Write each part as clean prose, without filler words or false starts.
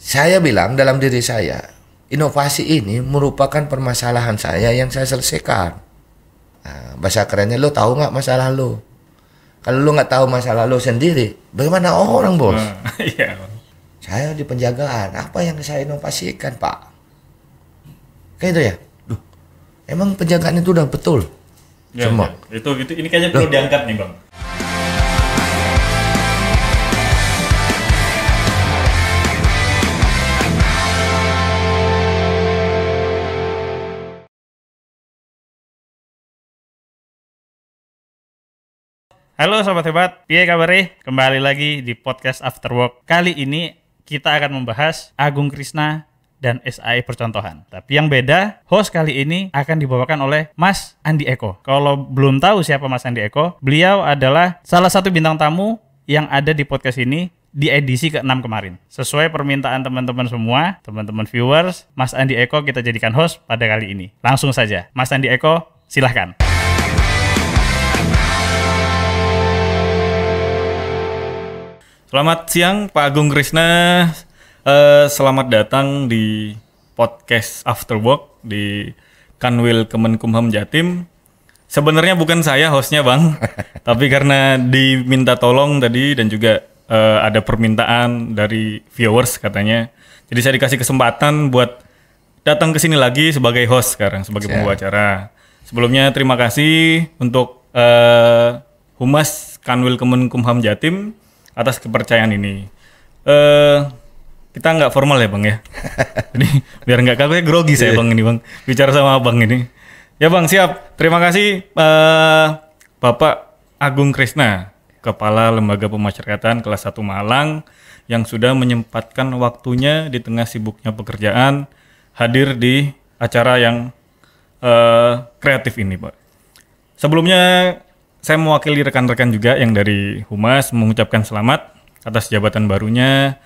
saya bilang dalam diri saya, inovasi ini merupakan permasalahan saya yang saya selesaikan. Nah, bahasa kerennya, lo tahu nggak masalah lo? Kalau lo nggak tahu masalah lo sendiri, bagaimana orang, bos? Iya. Saya di penjagaan, apa yang saya inovasikan, Pak? Kayak itu ya? Duh, emang penjagaan itu udah betul? Ya, semua. Ya. Itu ini kayaknya perlu diangkat nih, Bang. Halo Sobat Hebat, piye kabare? Kembali lagi di podcast After Work. Kali ini kita akan membahas Agung Krisna dan SAE Percontohan. Tapi yang beda, host kali ini akan dibawakan oleh Mas Andi Eko. Kalau belum tahu siapa Mas Andi Eko, beliau adalah salah satu bintang tamu yang ada di podcast ini di edisi ke-6 kemarin. Sesuai permintaan teman-teman semua, teman-teman viewers, Mas Andi Eko kita jadikan host pada kali ini. Langsung saja, Mas Andi Eko, silahkan. Selamat siang Pak Agung Krisna, selamat datang di podcast After Work di Kanwil Kemenkumham Jatim. Sebenarnya bukan saya hostnya Bang, tapi karena diminta tolong tadi dan juga ada permintaan dari viewers katanya. Jadi saya dikasih kesempatan buat datang ke sini lagi sebagai host sekarang, sebagai pembawa acara. Sebelumnya terima kasih untuk Humas Kanwil Kemenkumham Jatim atas kepercayaan ini. Kita nggak formal ya Bang ya. Jadi biar nggak kaku grogi saya Bang ini Bang. Bicara sama Abang ini. Ya Bang siap. Terima kasih Bapak Agung Krisna, Kepala Lembaga Pemasyarakatan kelas 1 Malang yang sudah menyempatkan waktunya di tengah sibuknya pekerjaan hadir di acara yang kreatif ini Pak. Sebelumnya saya mewakili rekan-rekan juga yang dari Humas mengucapkan selamat atas jabatan barunya.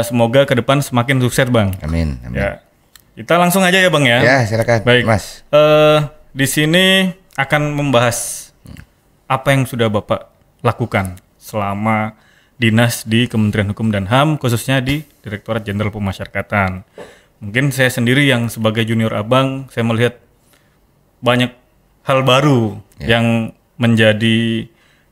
Semoga ke depan semakin sukses Bang. Amin. Amin. Ya. Kita langsung aja ya Bang ya. Ya silakan. Baik Mas. Di sini akan membahas apa yang sudah Bapak lakukan selama dinas di Kementerian Hukum dan HAM, khususnya di Direktorat Jenderal Pemasyarakatan. Mungkin saya sendiri yang sebagai junior Abang, saya melihat banyak hal baru yang menjadi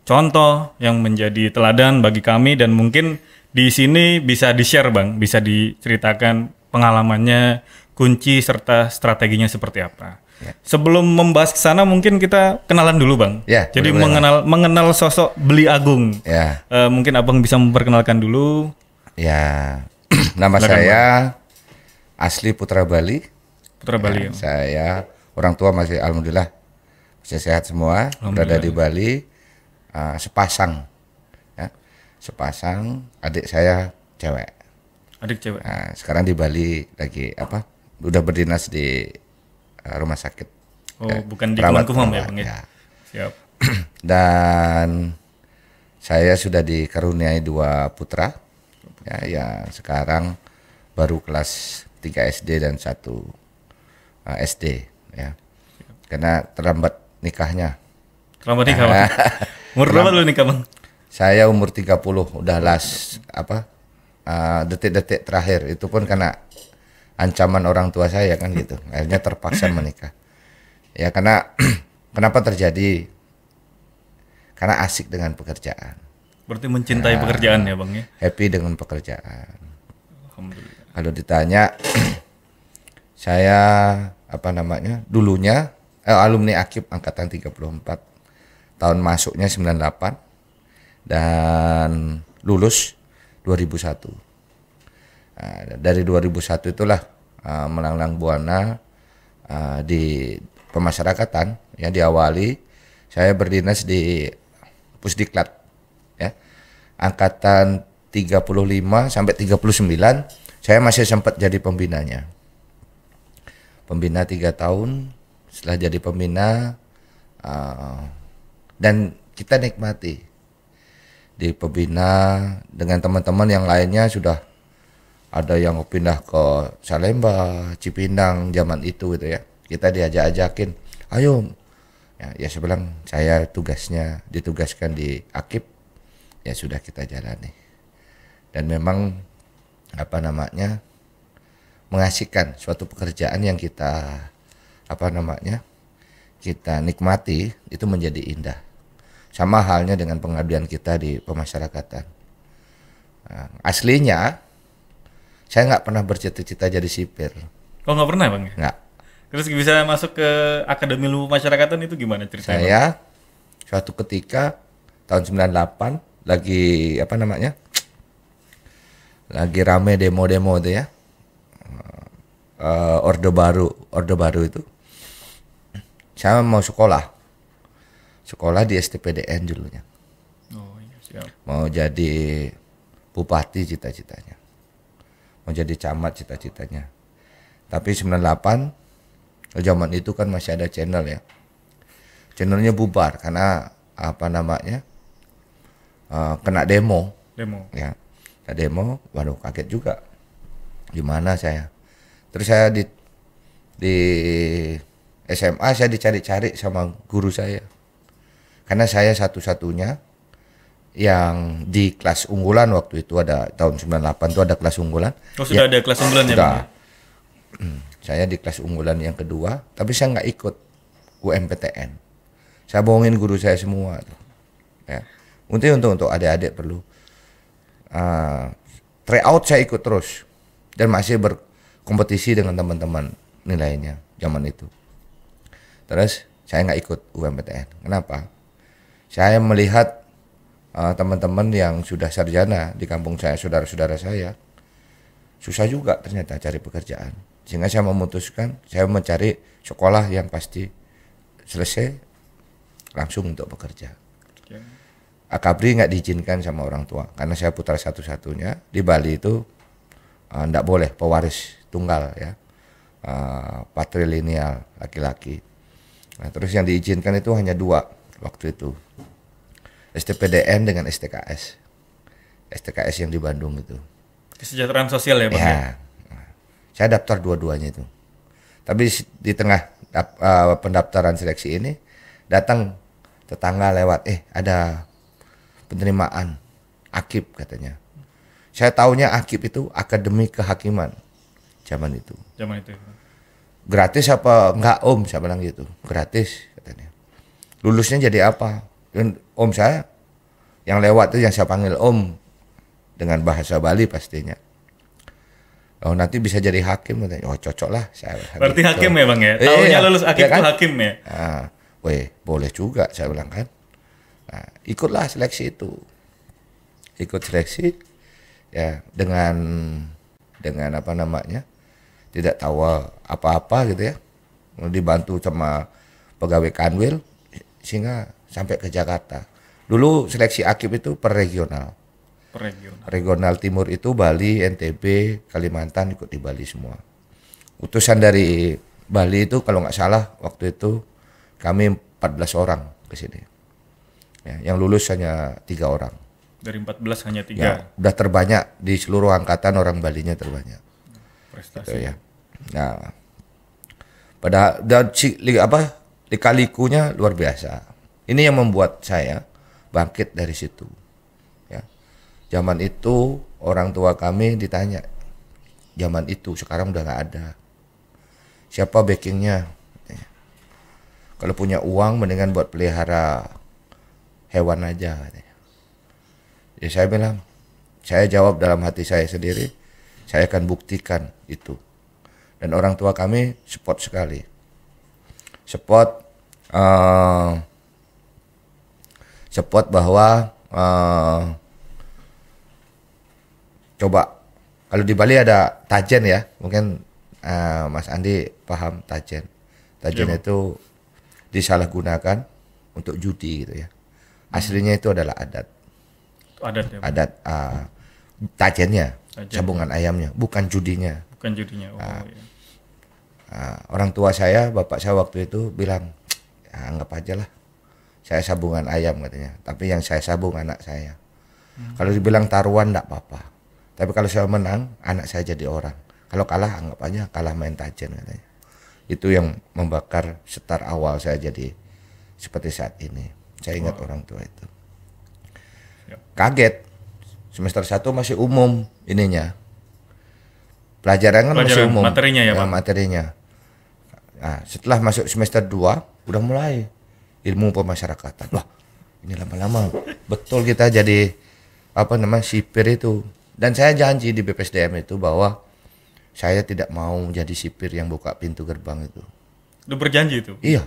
contoh, yang menjadi teladan bagi kami, dan mungkin di sini bisa di-share Bang, bisa diceritakan pengalamannya, kunci serta strateginya seperti apa. Ya. Sebelum membahas ke sana mungkin kita kenalan dulu Bang. Ya, jadi mengenal sosok Beli Agung. Ya. Mungkin Abang bisa memperkenalkan dulu. Ya. Nama saya asli Putra Bali. Putra Bali. Ya. Saya orang tua masih alhamdulillah masih sehat semua, berada di Bali, sepasang, ya, sepasang adik saya cewek. Adik cewek. Nah, sekarang di Bali lagi udah berdinas di rumah sakit. Oh, bukan di Kemenkumham ya Bang ya? Siap. Dan saya sudah dikaruniai 2 putra, ya, yang sekarang baru kelas 3 SD dan 1 SD, ya. Karena terlambat nikahnya. Terlambat nikah Bang? Umur berapa dulu nikah Bang? Saya umur 30, udah detik-detik terakhir, itu pun karena ancaman orang tua saya kan gitu. Akhirnya terpaksa menikah. Ya karena kenapa terjadi? Karena asik dengan pekerjaan. Berarti mencintai pekerjaan ya Bang ya? Happy dengan pekerjaan. Alhamdulillah. Kalau ditanya saya dulunya alumni Akib angkatan 34, tahun masuknya 98 dan lulus 2001. Nah, dari 2001 itulah melanglang buana di pemasyarakatan, ya, diawali saya berdinas di Pusdiklat, ya, angkatan 35 sampai 39 saya masih sempat jadi pembinanya. Pembina 3 tahun. Setelah jadi pembina, dan kita nikmati di pembina dengan teman-teman yang lainnya, sudah ada yang pindah ke Salemba, Cipinang zaman itu gitu ya. Kita diajak-ajakin, ayo. Ya saya bilang saya ditugaskan di Akib, ya sudah kita jalani. Dan memang apa namanya, mengasihkan suatu pekerjaan yang kita apa namanya, kita nikmati itu menjadi indah. Sama halnya dengan pengabdian kita di pemasyarakatan. Nah, aslinya saya nggak pernah bercita-cita jadi sipir, Oh nggak pernah bang? Ya? nggak. Terus bisa masuk ke Akademi Ilmu Masyarakatan itu gimana ceritanya? Bang? Saya suatu ketika tahun 98 lagi apa namanya, lagi rame demo-demo itu ya, orde baru itu, saya mau sekolah di STPDN dulunya, Oh iya siap. mau jadi bupati cita-citanya, mau jadi camat cita-citanya. Tapi 98 zaman itu kan masih ada channel ya, channelnya bubar karena apa namanya, kena demo Demo. ya, kena demo. Waduh, kaget juga, gimana saya. Terus saya di SMA saya dicari-cari sama guru saya, karena saya satu-satunya yang di kelas unggulan waktu itu. Ada tahun 98 itu ada kelas unggulan. Oh sudah ada kelas unggulan ya bang? Sudah. Saya di kelas unggulan yang kedua, tapi saya nggak ikut UMPTN. Saya bohongin guru saya semua tuh. Ya. Untuk adik-adik perlu tryout, saya ikut terus dan masih berkompetisi dengan teman-teman nilainya zaman itu. Terus saya nggak ikut UMPTN. Kenapa? Saya melihat teman-teman yang sudah sarjana di kampung saya, saudara-saudara saya, susah juga ternyata cari pekerjaan. Sehingga saya memutuskan saya mencari sekolah yang pasti selesai langsung untuk bekerja. Oke. Akabri nggak diizinkan sama orang tua karena saya putra satu-satunya di Bali itu, nggak boleh pewaris tunggal ya, patrilineal laki-laki. Nah, terus yang diizinkan itu hanya 2 waktu itu, STPDN dengan STKS. STKS yang di Bandung itu. Kesejahteraan sosial ya bang? Ya, saya daftar dua-duanya itu. Tapi di tengah pendaftaran seleksi ini datang tetangga lewat, ada penerimaan Akip katanya. Saya taunya Akip itu Akademi Kehakiman zaman itu. Zaman itu. Gratis apa enggak om? Saya bilang gitu. Gratis katanya. Lulusnya jadi apa? Dan om saya yang lewat itu yang saya panggil om dengan bahasa Bali pastinya. Oh nanti bisa jadi hakim katanya. Oh cocok lah saya. Berarti gitu. hakim ya bang ya? Tahunya lulus Akip ya kan? itu hakim ya? Nah, weh boleh juga saya bilang kan. Nah, ikutlah seleksi itu. Ikut seleksi ya dengan apa namanya? Tidak tahu apa-apa gitu ya. Dibantu sama pegawai Kanwil sehingga sampai ke Jakarta. Dulu seleksi Akip itu per regional. Regional Timur itu Bali, NTB, Kalimantan ikut di Bali semua. Utusan dari Bali itu kalau nggak salah waktu itu kami 14 orang ke sini. Ya, yang lulus hanya 3 orang. Dari 14 hanya 3. Ya, udah terbanyak di seluruh angkatan, orang Balinya terbanyak. Prestasi. Gitu ya. Nah, pada lika-likunya luar biasa. Ini yang membuat saya bangkit dari situ. Zaman itu orang tua kami ditanya, zaman itu sekarang udah nggak ada. Siapa backingnya? Kalau punya uang mendingan buat pelihara hewan aja. Ya saya bilang, saya jawab dalam hati saya sendiri, saya akan buktikan itu. Dan orang tua kami support sekali. Support bahwa coba kalau di Bali ada tajen ya, mungkin Mas Andi paham tajen. Tajen itu disalahgunakan untuk judi gitu ya. Aslinya itu adalah adat. Adat ya. Adat tajennya, sabungan ayamnya, bukan judinya. Bukan judinya. Oh, iya. Orang tua saya, bapak saya waktu itu bilang, ya, anggap aja lah, saya sabungan ayam katanya. Tapi yang saya sabung anak saya. Kalau dibilang taruhan enggak apa-apa. Tapi kalau saya menang, anak saya jadi orang. Kalau kalah, anggap aja kalah main tajen katanya. Itu yang membakar setar awal saya jadi seperti saat ini. Saya ingat orang tua itu. Kaget, semester 1 masih umum ininya. pelajaran kan masih umum. Materinya ya, Bang. Materinya. Nah, setelah masuk semester 2 udah mulai ilmu pemasyarakatan. Wah, ini lama-lama betul kita jadi sipir itu. Dan saya janji di BPSDM itu bahwa saya tidak mau jadi sipir yang buka pintu gerbang itu. Lu berjanji itu? Iya.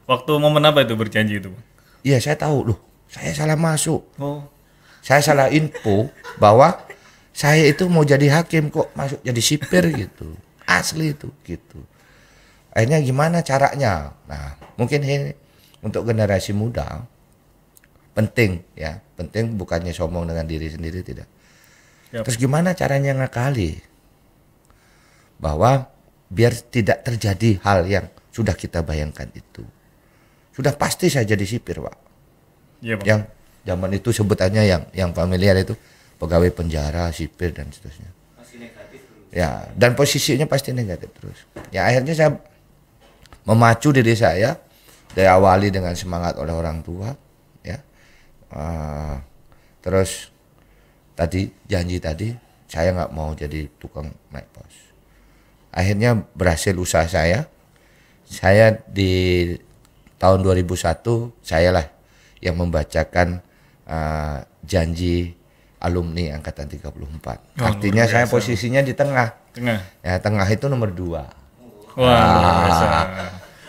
Waktu momen apa itu berjanji itu? Iya, saya tahu loh. Saya salah masuk. Oh. Saya salah info bahwa saya itu mau jadi hakim kok masuk jadi sipir gitu. Asli itu gitu. Akhirnya gimana caranya? Nah, mungkin ini untuk generasi muda penting ya. Penting bukannya sombong dengan diri sendiri, tidak. Yap. Terus gimana caranya ngakali? Bahwa biar tidak terjadi hal yang sudah kita bayangkan itu. Sudah pasti saya jadi sipir, Pak. Iya, Bang. Yang zaman itu sebutannya yang familiar itu pegawai penjara, sipir dan seterusnya. Masih negatif dulu. Ya, dan posisinya pasti negatif terus. Ya akhirnya saya memacu diri saya, diawali dengan semangat oleh orang tua, ya. Terus janji tadi saya nggak mau jadi tukang naik pos. Akhirnya berhasil usaha saya. Saya di tahun 2001 sayalah yang membacakan janji alumni angkatan 34. Artinya saya posisinya di tengah. Tengah. Ya, tengah itu nomor 2. Wah, luar biasa.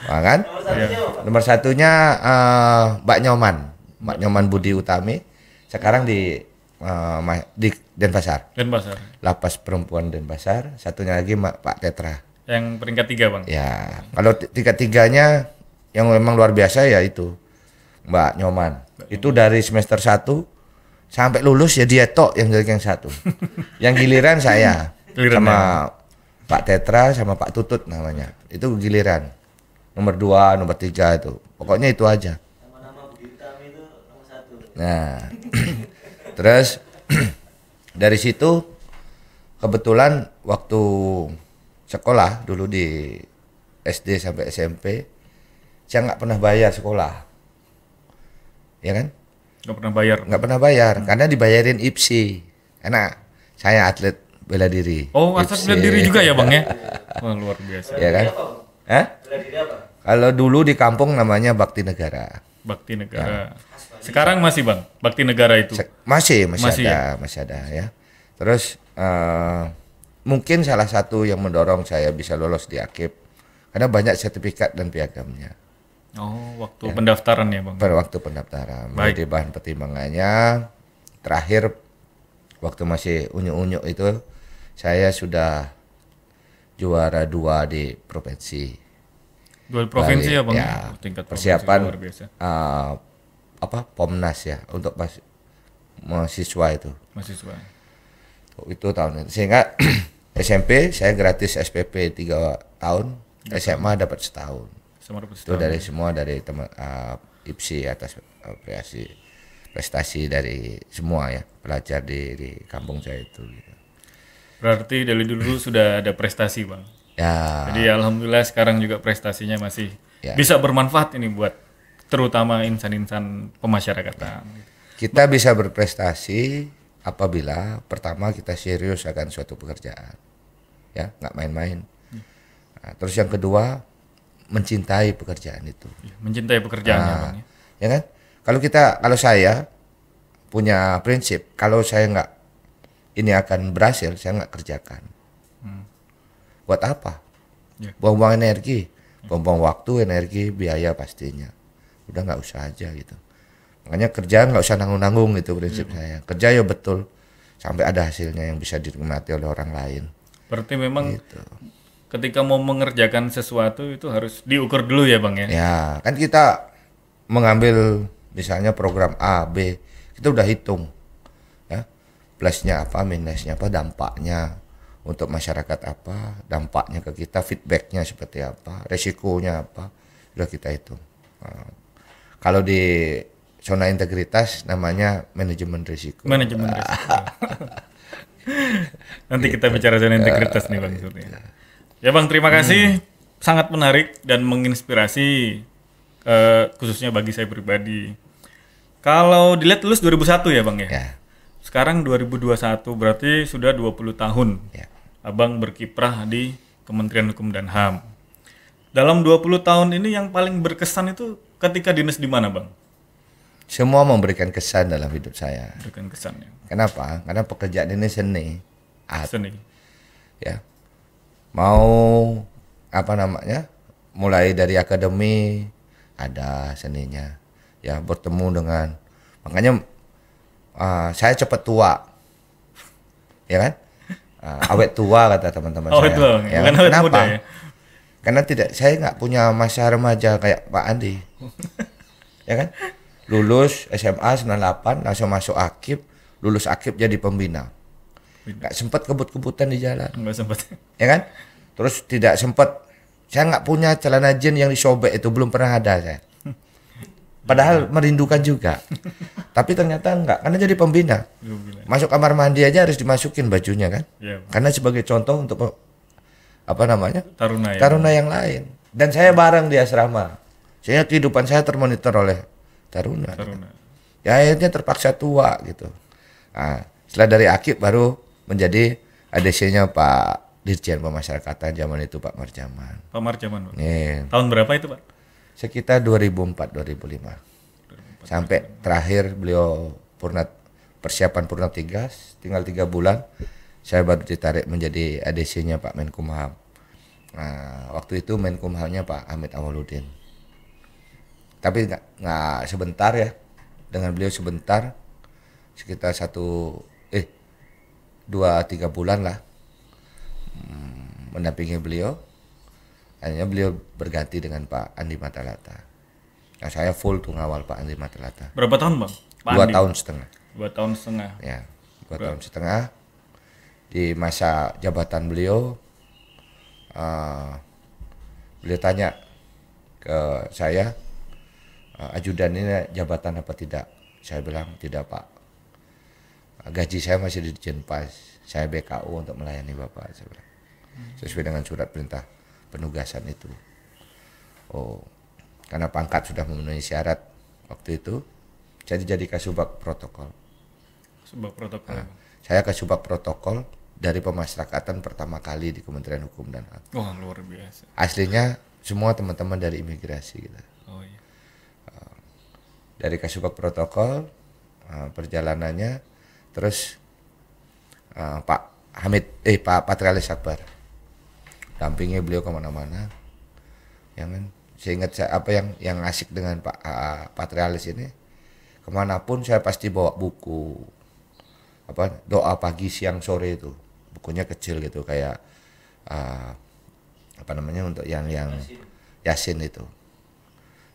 Wah, kan? Nomor satunya Mbak Nyoman Budi Utami. Sekarang di Denpasar. Denpasar. Lapas perempuan Denpasar. Satunya lagi Pak Tetra. Yang peringkat 3, Bang. Ya, kalau tiga-tiganya yang memang luar biasa ya itu Mbak Nyoman. Itu dari semester 1 sampai lulus ya dia tok yang jadi yang satu. Yang giliran saya sama Pak Tetra sama Pak Tutut namanya. Itu giliran. Nomor 2, nomor 3 itu. Pokoknya itu aja. Nama-nama Budi Utami itu nomor 1. Nah, terus dari situ kebetulan waktu sekolah dulu di SD sampai SMP saya nggak pernah bayar sekolah, ya kan? Nggak pernah bayar karena dibayarin IPSI. Karena saya atlet bela diri. Oh, atlet bela diri juga ya, Bang ya? Wah, luar biasa. Ya kan? Hah? Bela diri apa? Kalau dulu di kampung namanya Bakti Negara. Bakti Negara. Sekarang masih, Bang? Bakti Negara itu? Masih ya? ada ya. Terus mungkin salah satu yang mendorong saya bisa lolos di AKIP karena banyak sertifikat dan piagamnya. Oh, waktu pendaftaran ya, Bang? Pada waktu pendaftaran. Menjadi bahan pertimbangannya. Terakhir waktu masih unyu-unyu itu saya sudah juara 2 di provinsi. 2 provinsi ya, Bang? Ya, Tingkat persiapan luar biasa. Pomnas ya untuk mahasiswa itu. Mahasiswa. Itu tahun itu. Sehingga SMP saya gratis SPP 3 tahun, SMA dapat setahun. Itu dari semua dari teman IPSI atas prestasi dari semua ya pelajar di kampung saya itu. Gitu. Berarti dari dulu sudah ada prestasi, Bang. Ya. Jadi alhamdulillah sekarang juga prestasinya masih bisa bermanfaat ini buat terutama insan-insan pemasyarakatan. Kita bisa berprestasi apabila pertama kita serius akan suatu pekerjaan, ya nggak main-main. Nah, terus yang kedua mencintai pekerjaan itu. Mencintai pekerjaannya, Bang. Ya kan? Kalau saya punya prinsip, kalau saya nggak ini akan berhasil, saya nggak kerjakan. Buat apa? Ya. Buang-buang energi, buang-buang waktu, energi, biaya pastinya. Udah nggak usah aja gitu. Makanya kerjaan nggak usah nanggung-nanggung gitu prinsip saya. Kerja ya betul sampai ada hasilnya yang bisa dinikmati oleh orang lain. Berarti memang Gitu. ketika mau mengerjakan sesuatu itu harus diukur dulu ya, Bang ya? Ya, kan kita mengambil misalnya program A, B, kita udah hitung. Ya. Plusnya apa, minusnya apa, dampaknya untuk masyarakat apa, dampaknya ke kita, feedbacknya seperti apa, resikonya apa, sudah kita hitung. Nah, kalau di zona integritas namanya manajemen risiko. Manajemen risiko. Nanti kita bicara zona integritas nih, Bang. Ya, Bang, terima kasih. Sangat menarik dan menginspirasi, khususnya bagi saya pribadi. Kalau dilihat lulus 2001 ya, Bang ya? Ya. Sekarang 2021, berarti sudah 20 tahun. Ya. Abang berkiprah di Kementerian Hukum dan HAM. Dalam 20 tahun ini yang paling berkesan itu ketika dinas di mana, Bang? Semua memberikan kesan dalam hidup saya. Berikan kesannya. Kenapa? Karena pekerjaan ini seni, art, Seni. ya. Mau apa namanya? Mulai dari akademi ada seninya, ya bertemu dengan, makanya saya cepat tua, ya kan? Awet tua kata teman-teman Awet saya. tua, Ya bukan kan? awet Kenapa? muda ya? Karena saya nggak punya masa remaja kayak Pak Andi, ya kan? Lulus SMA 98 langsung masuk akip, lulus akip jadi pembina. Nggak sempat kebut-kebutan di jalan, Enggak sempat. ya kan? Terus tidak sempat, saya nggak punya celana jeans yang disobek, itu belum pernah ada saya. Padahal merindukan juga. Tapi ternyata enggak, karena jadi pembina. Masuk kamar mandi aja harus dimasukin bajunya kan? Iya. Karena sebagai contoh untuk apa namanya? Taruna ya. Taruna yang lain. Dan saya bareng di asrama. Sehingga kehidupan saya termonitor oleh taruna. Taruna. Ya akhirnya terpaksa tua gitu. Nah, setelah dari akib baru menjadi ADC-nya Pak Dirjen Pemasyarakatan zaman itu Pak Marjaman. Pak Marjaman, Pak. Nih, Tahun berapa itu, Pak? sekitar 2004-2005. Sampai terakhir beliau persiapan purna tugas, tinggal 3 bulan saya baru ditarik menjadi ADC-nya Pak Menkumham. Nah, waktu itu Menkumhamnya Pak Hamid Awaludin. Tapi nggak sebentar ya, dengan beliau sebentar, sekitar 2-3 bulan lah mendampingi beliau. Akhirnya beliau berganti dengan Pak Andi Matalata. Nah, saya full tuh ngawal Pak Andi Matalata. Berapa tahun, Bang? Pak 2 Andi? tahun setengah. 2 tahun setengah. Ya, 2 tahun setengah. Di masa jabatan beliau, beliau tanya ke saya, ajudan ini jabatan apa tidak? Saya bilang tidak Pak. Gaji saya masih di Jenpas. Saya BKU untuk melayani Bapak. Saya bilang. Sesuai dengan surat perintah penugasan itu. Oh, karena pangkat sudah memenuhi syarat waktu itu, saya jadi kasubag protokol. Sebuah protokol. Nah, saya kasubag protokol dari pemasyarakatan pertama kali di Kementerian Hukum dan HAM. Wah, luar biasa. Aslinya semua teman-teman dari imigrasi gitu. Oh iya. Dari kasubag protokol, perjalanannya, terus Pak Patrialis Akbar, dampingi beliau kemana-mana, ya kan. Saya ingat apa yang asik dengan Pak Patrialis ini, kemanapun saya pasti bawa buku, apa doa pagi siang sore itu, bukunya kecil gitu kayak apa namanya untuk yang Yasin itu,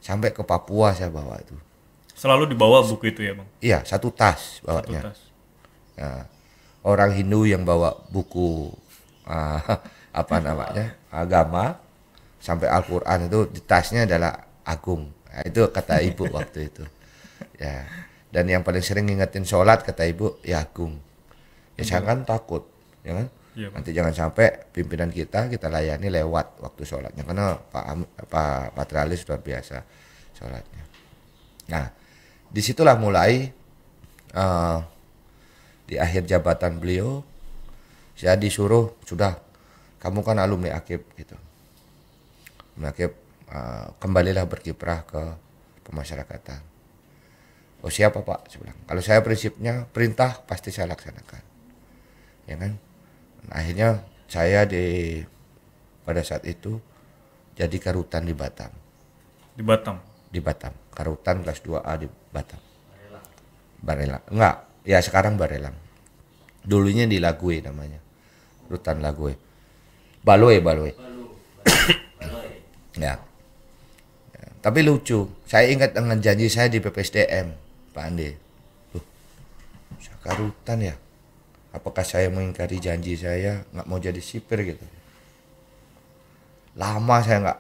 sampai ke Papua saya bawa itu. Selalu dibawa buku itu ya, Bang? Iya, satu tas Satu bawanya. tas. Nah, orang Hindu yang bawa buku apa namanya agama sampai Al-Quran itu di tasnya adalah agung. Nah, itu kata ibu waktu itu. Ya. Dan yang paling sering ngingetin sholat kata ibu ya agung. Ya jangan takut, ya kan? Iya, Bang. Nanti jangan sampai pimpinan kita layani lewat waktu sholatnya karena Pak Patrialis luar biasa sholatnya. Nah, disitulah mulai di akhir jabatan beliau saya disuruh, sudah kamu kan alumni Akib gitu, Akib, kembalilah berkiprah ke pemasyarakatan. Oh siapa Pak? Saya bilang, kalau saya prinsipnya perintah pasti saya laksanakan, ya kan. Nah, akhirnya saya pada saat itu jadi karutan di Batam. Di Batam. Di Batam, karutan kelas 2A di Batam. Barelang. Enggak, ya sekarang Barelang. Dulunya di Lagwe namanya. Rutan Lagwe. Baloe. Ya. Ya. Tapi lucu, saya ingat dengan janji saya di PPSDM, Pak Andi. Saya karutan ya. Apakah saya mengingkari janji saya nggak mau jadi sipir gitu? Lama saya nggak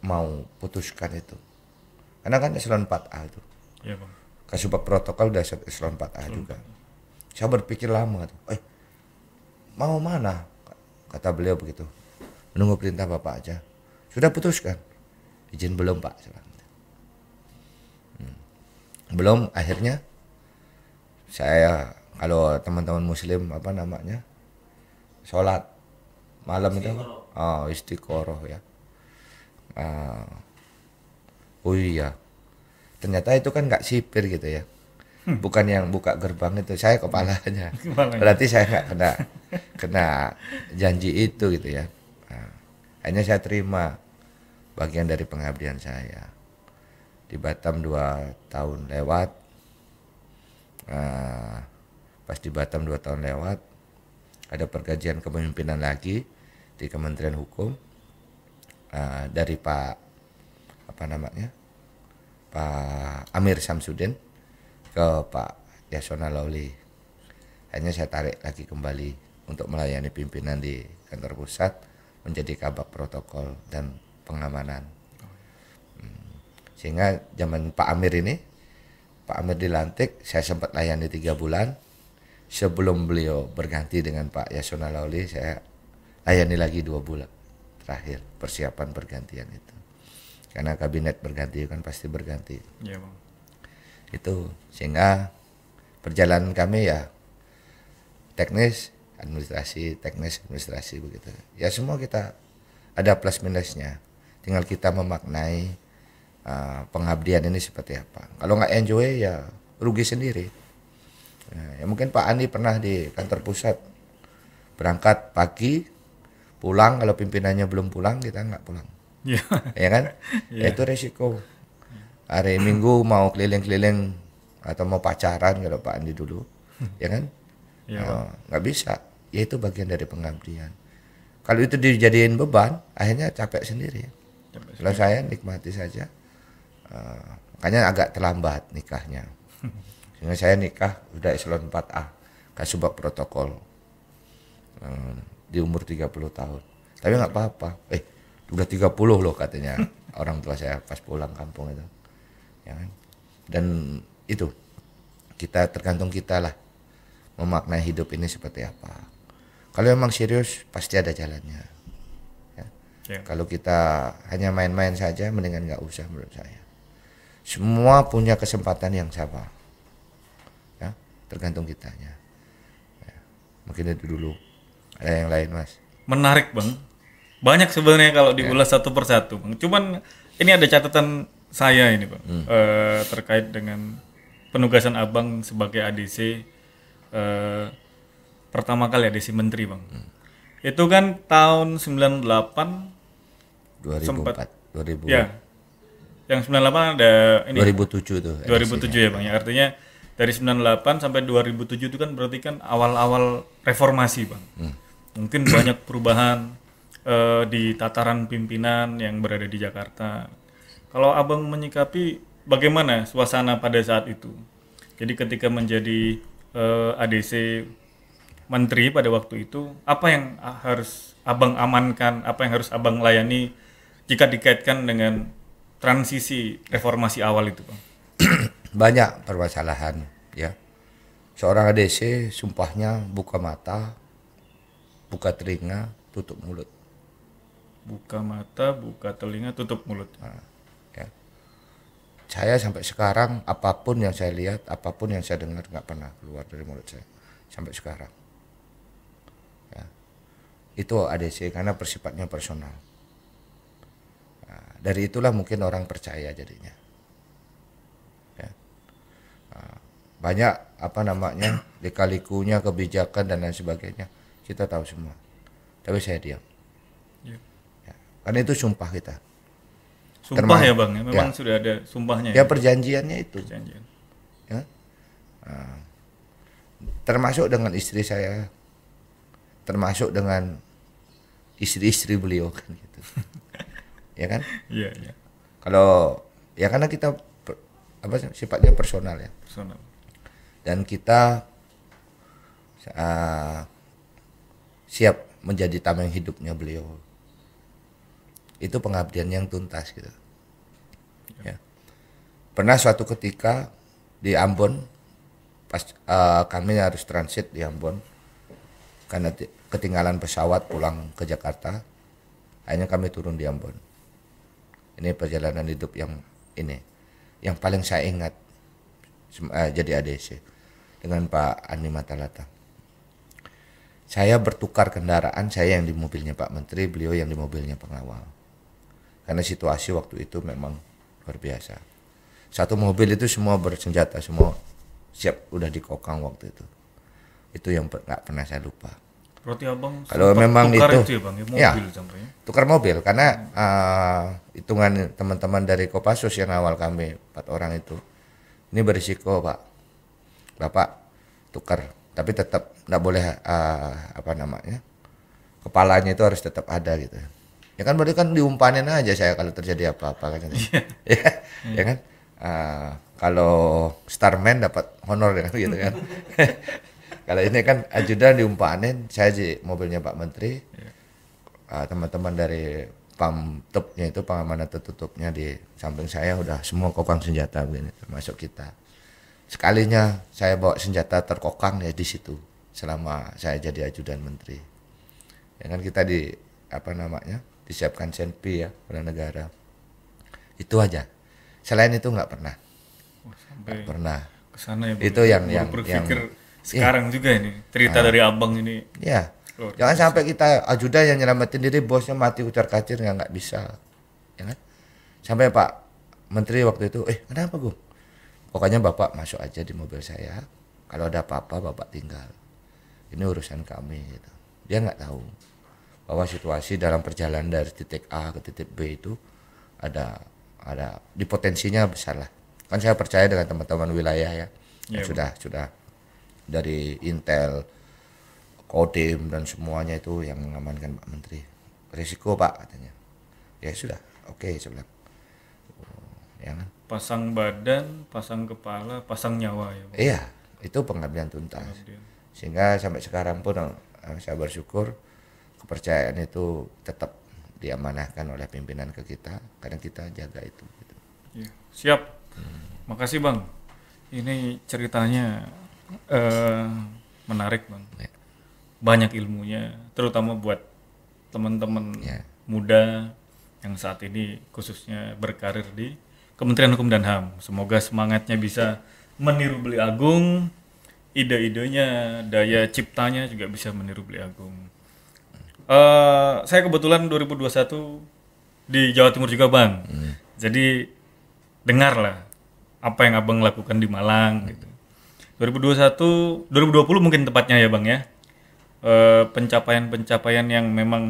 mau putuskan itu. Karena kan eselon 4A itu. Iya, Bang. Kasubag protokol udah eselon 4A juga. Saya berpikir lama tuh. Mau mana? Kata beliau begitu. Menunggu perintah Bapak aja. Sudah putuskan? Izin belum Pak. Belum, akhirnya saya kalau teman-teman muslim apa namanya sholat malam itu apa? Oh, Istiqoroh ya. Ah, oh iya, ternyata itu kan nggak sipir gitu ya. Bukan yang buka gerbang itu, saya kepalanya. Kepalanya. Berarti saya nggak kena janji itu gitu ya. Nah, hanya saya terima bagian dari pengabdian saya. Di Batam 2 tahun lewat. Nah, pas di Batam 2 tahun lewat, ada pergantian kepemimpinan lagi di Kementerian Hukum. Dari Pak apa namanya, Pak Amir Samsudin ke Pak Yasona Lawli. Hanya saya tarik lagi kembali untuk melayani pimpinan di kantor pusat menjadi kabak protokol dan pengamanan. Sehingga zaman Pak Amir ini, Pak Amir dilantik, saya sempat layani 3 bulan. Sebelum beliau berganti dengan Pak Yasona Lawli, saya layani lagi 2 bulan terakhir persiapan pergantian itu. Karena kabinet berganti kan pasti berganti. Iya, Bang. Itu sehingga perjalanan kami ya teknis administrasi begitu. Ya semua kita ada plus minusnya. Tinggal kita memaknai pengabdian ini seperti apa. Kalau nggak enjoy ya rugi sendiri. Ya mungkin Pak Andi pernah di kantor pusat berangkat pagi, pulang kalau pimpinannya belum pulang kita nggak pulang. Iya. Ya kan? Iya. Ya itu resiko. Hari Minggu mau keliling-keliling atau mau pacaran kalau Pak Andi dulu, ya kan? Iya, Nggak bisa. Ya itu bagian dari pengabdian. Kalau itu dijadiin beban, akhirnya capek sendiri. Kalau saya nikmati saja. Makanya agak terlambat nikahnya. Sehingga saya nikah udah eselon 4A, Kasubag Protokol. Di umur 30 tahun. Tapi nggak apa-apa. Udah 30 loh katanya orang tua saya pas pulang kampung itu. Ya kan? Dan itu kita tergantung kita lah memaknai hidup ini seperti apa. Kalau memang serius pasti ada jalannya. Ya. Ya. Kalau kita hanya main-main saja, mendingan nggak usah menurut saya. Semua punya kesempatan yang sama. Ya, tergantung kitanya. Ya. Mungkin itu dulu. Ada yang lain, Mas? Menarik, Bang. Banyak sebenarnya kalau diulas satu persatu, Bang. Cuman ini ada catatan saya ini, Bang. Terkait dengan penugasan Abang sebagai ADC pertama kali ADC Menteri, Bang. Itu kan tahun 98 2004, 2000. ya. Yang 98 ada ini 2007 tuh. 2007 ya, Bang. Ya, artinya dari 98 sampai 2007 itu kan berarti kan awal-awal reformasi, Bang. Mungkin banyak perubahan di tataran pimpinan yang berada di Jakarta. Kalau Abang menyikapi bagaimana suasana pada saat itu? Jadi ketika menjadi ADC Menteri pada waktu itu, apa yang harus Abang amankan, apa yang harus Abang layani jika dikaitkan dengan transisi reformasi awal itu, Bang? Banyak permasalahan, ya. Seorang ADC sumpahnya buka mata, buka telinga, tutup mulut. Buka mata, buka telinga, tutup mulut. Ya. Saya sampai sekarang apapun yang saya lihat, apapun yang saya dengar nggak pernah keluar dari mulut saya sampai sekarang. Ya. Itu ADC karena bersifatnya personal. Nah, dari itulah mungkin orang percaya jadinya. Ya. Nah, banyak apa namanya lika-likunya, kebijakan dan lain sebagainya kita tahu semua. Tapi saya diam. Ya. Ya. Karena itu sumpah kita. Sumpah ya, Bang, ya? Memang sudah ada sumpahnya. Ya perjanjiannya itu. Perjanjian. Ya. Nah, termasuk dengan istri saya, termasuk dengan istri-istri beliau kan gitu. Ya kan? Iya, iya. Kalau ya karena kita sifatnya personal ya. Personal. Dan kita siap menjadi tameng hidupnya beliau. Itu pengabdian yang tuntas gitu. Ya. Pernah suatu ketika di Ambon, pas kami harus transit di Ambon karena ketinggalan pesawat pulang ke Jakarta, akhirnya kami turun di Ambon. Ini perjalanan hidup yang paling saya ingat jadi ADC dengan Pak Andi Matalata. Saya bertukar kendaraan, saya yang di mobilnya Pak Menteri, beliau yang di mobilnya pengawal. Karena situasi waktu itu memang luar biasa. Satu mobil itu semua bersenjata, semua siap udah dikokang waktu itu. Itu yang nggak pernah saya lupa. Berarti abang Kalau sempat memang tukar itu, ya bang, ya, ya, mobil sampai ya? tukar mobil karena hitungan teman-teman dari Kopassus yang awal kami 4 orang itu, ini berisiko Pak, Bapak tukar, tapi tetap nggak boleh apa namanya, kepalanya itu harus tetap ada gitu. Ya kan berarti kan diumpanin aja saya kalau terjadi apa-apa kan. Ya kan. Kalau Starman dapat honor kan gitu kan. Kalau ini kan ajudan diumpanin, saya di mobilnya Pak Menteri. Teman-teman dari pamtupnya itu pengamanan tertutupnya di samping saya udah semua kokang senjata begini termasuk kita. Sekalinya saya bawa senjata terkokang ya di situ selama saya jadi ajudan menteri. Ya kan kita di apa namanya disiapkan senpi ya oleh negara. Itu aja. Selain itu nggak pernah. Wah, sampai Nggak pernah. kesana ya bang. Itu yang berpikir sekarang juga ini cerita dari abang ini. Ya. Luar Jangan sampai kita ajudan yang nyelamatin diri bosnya mati ucar-kacir nggak bisa. Ya kan? Sampai Pak Menteri waktu itu, kenapa Gung? Pokoknya Bapak masuk aja di mobil saya. Kalau ada apa-apa Bapak tinggal. Ini urusan kami gitu. Dia nggak tahu bahwa situasi dalam perjalanan dari titik A ke titik B itu ada di potensinya besar lah. Kan saya percaya dengan teman-teman wilayah ya. Yang sudah dari Intel, Kodim dan semuanya itu yang mengamankan Pak Menteri. Risiko Pak katanya. Ya sudah, oke saya bilang. Ya kan? Pasang badan, pasang kepala, pasang nyawa ya bang. Iya, itu pengabdian tuntas. Sehingga sampai sekarang pun saya bersyukur kepercayaan itu tetap diamanahkan oleh pimpinan ke kita karena kita jaga itu. Gitu. Ya, siap. Makasih bang. Ini ceritanya menarik bang. Ya. Banyak ilmunya, terutama buat teman-teman muda yang saat ini khususnya berkarir di Kementerian Hukum dan HAM. Semoga semangatnya bisa meniru Beli Agung, ide-idenya, daya ciptanya juga bisa meniru Beli Agung. Saya kebetulan 2021 di Jawa Timur juga bang. Jadi dengarlah apa yang abang lakukan di Malang gitu. 2021, 2020 mungkin tepatnya ya bang ya. Pencapaian-pencapaian yang memang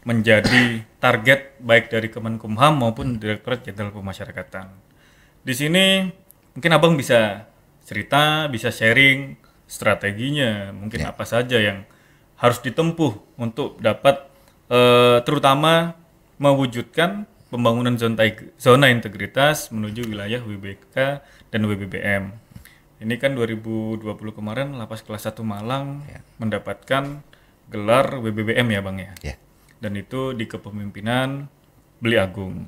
menjadi target baik dari Kemenkumham maupun Direktorat Jenderal Pemasyarakatan. Di sini mungkin abang bisa cerita, bisa sharing strateginya, mungkin apa saja yang harus ditempuh untuk dapat terutama mewujudkan pembangunan zona integritas menuju wilayah WBK dan WBBM. Ini kan 2020 kemarin Lapas Kelas 1 Malang mendapatkan gelar WBBM ya Bang ya. Dan itu di kepemimpinan Beli Agung.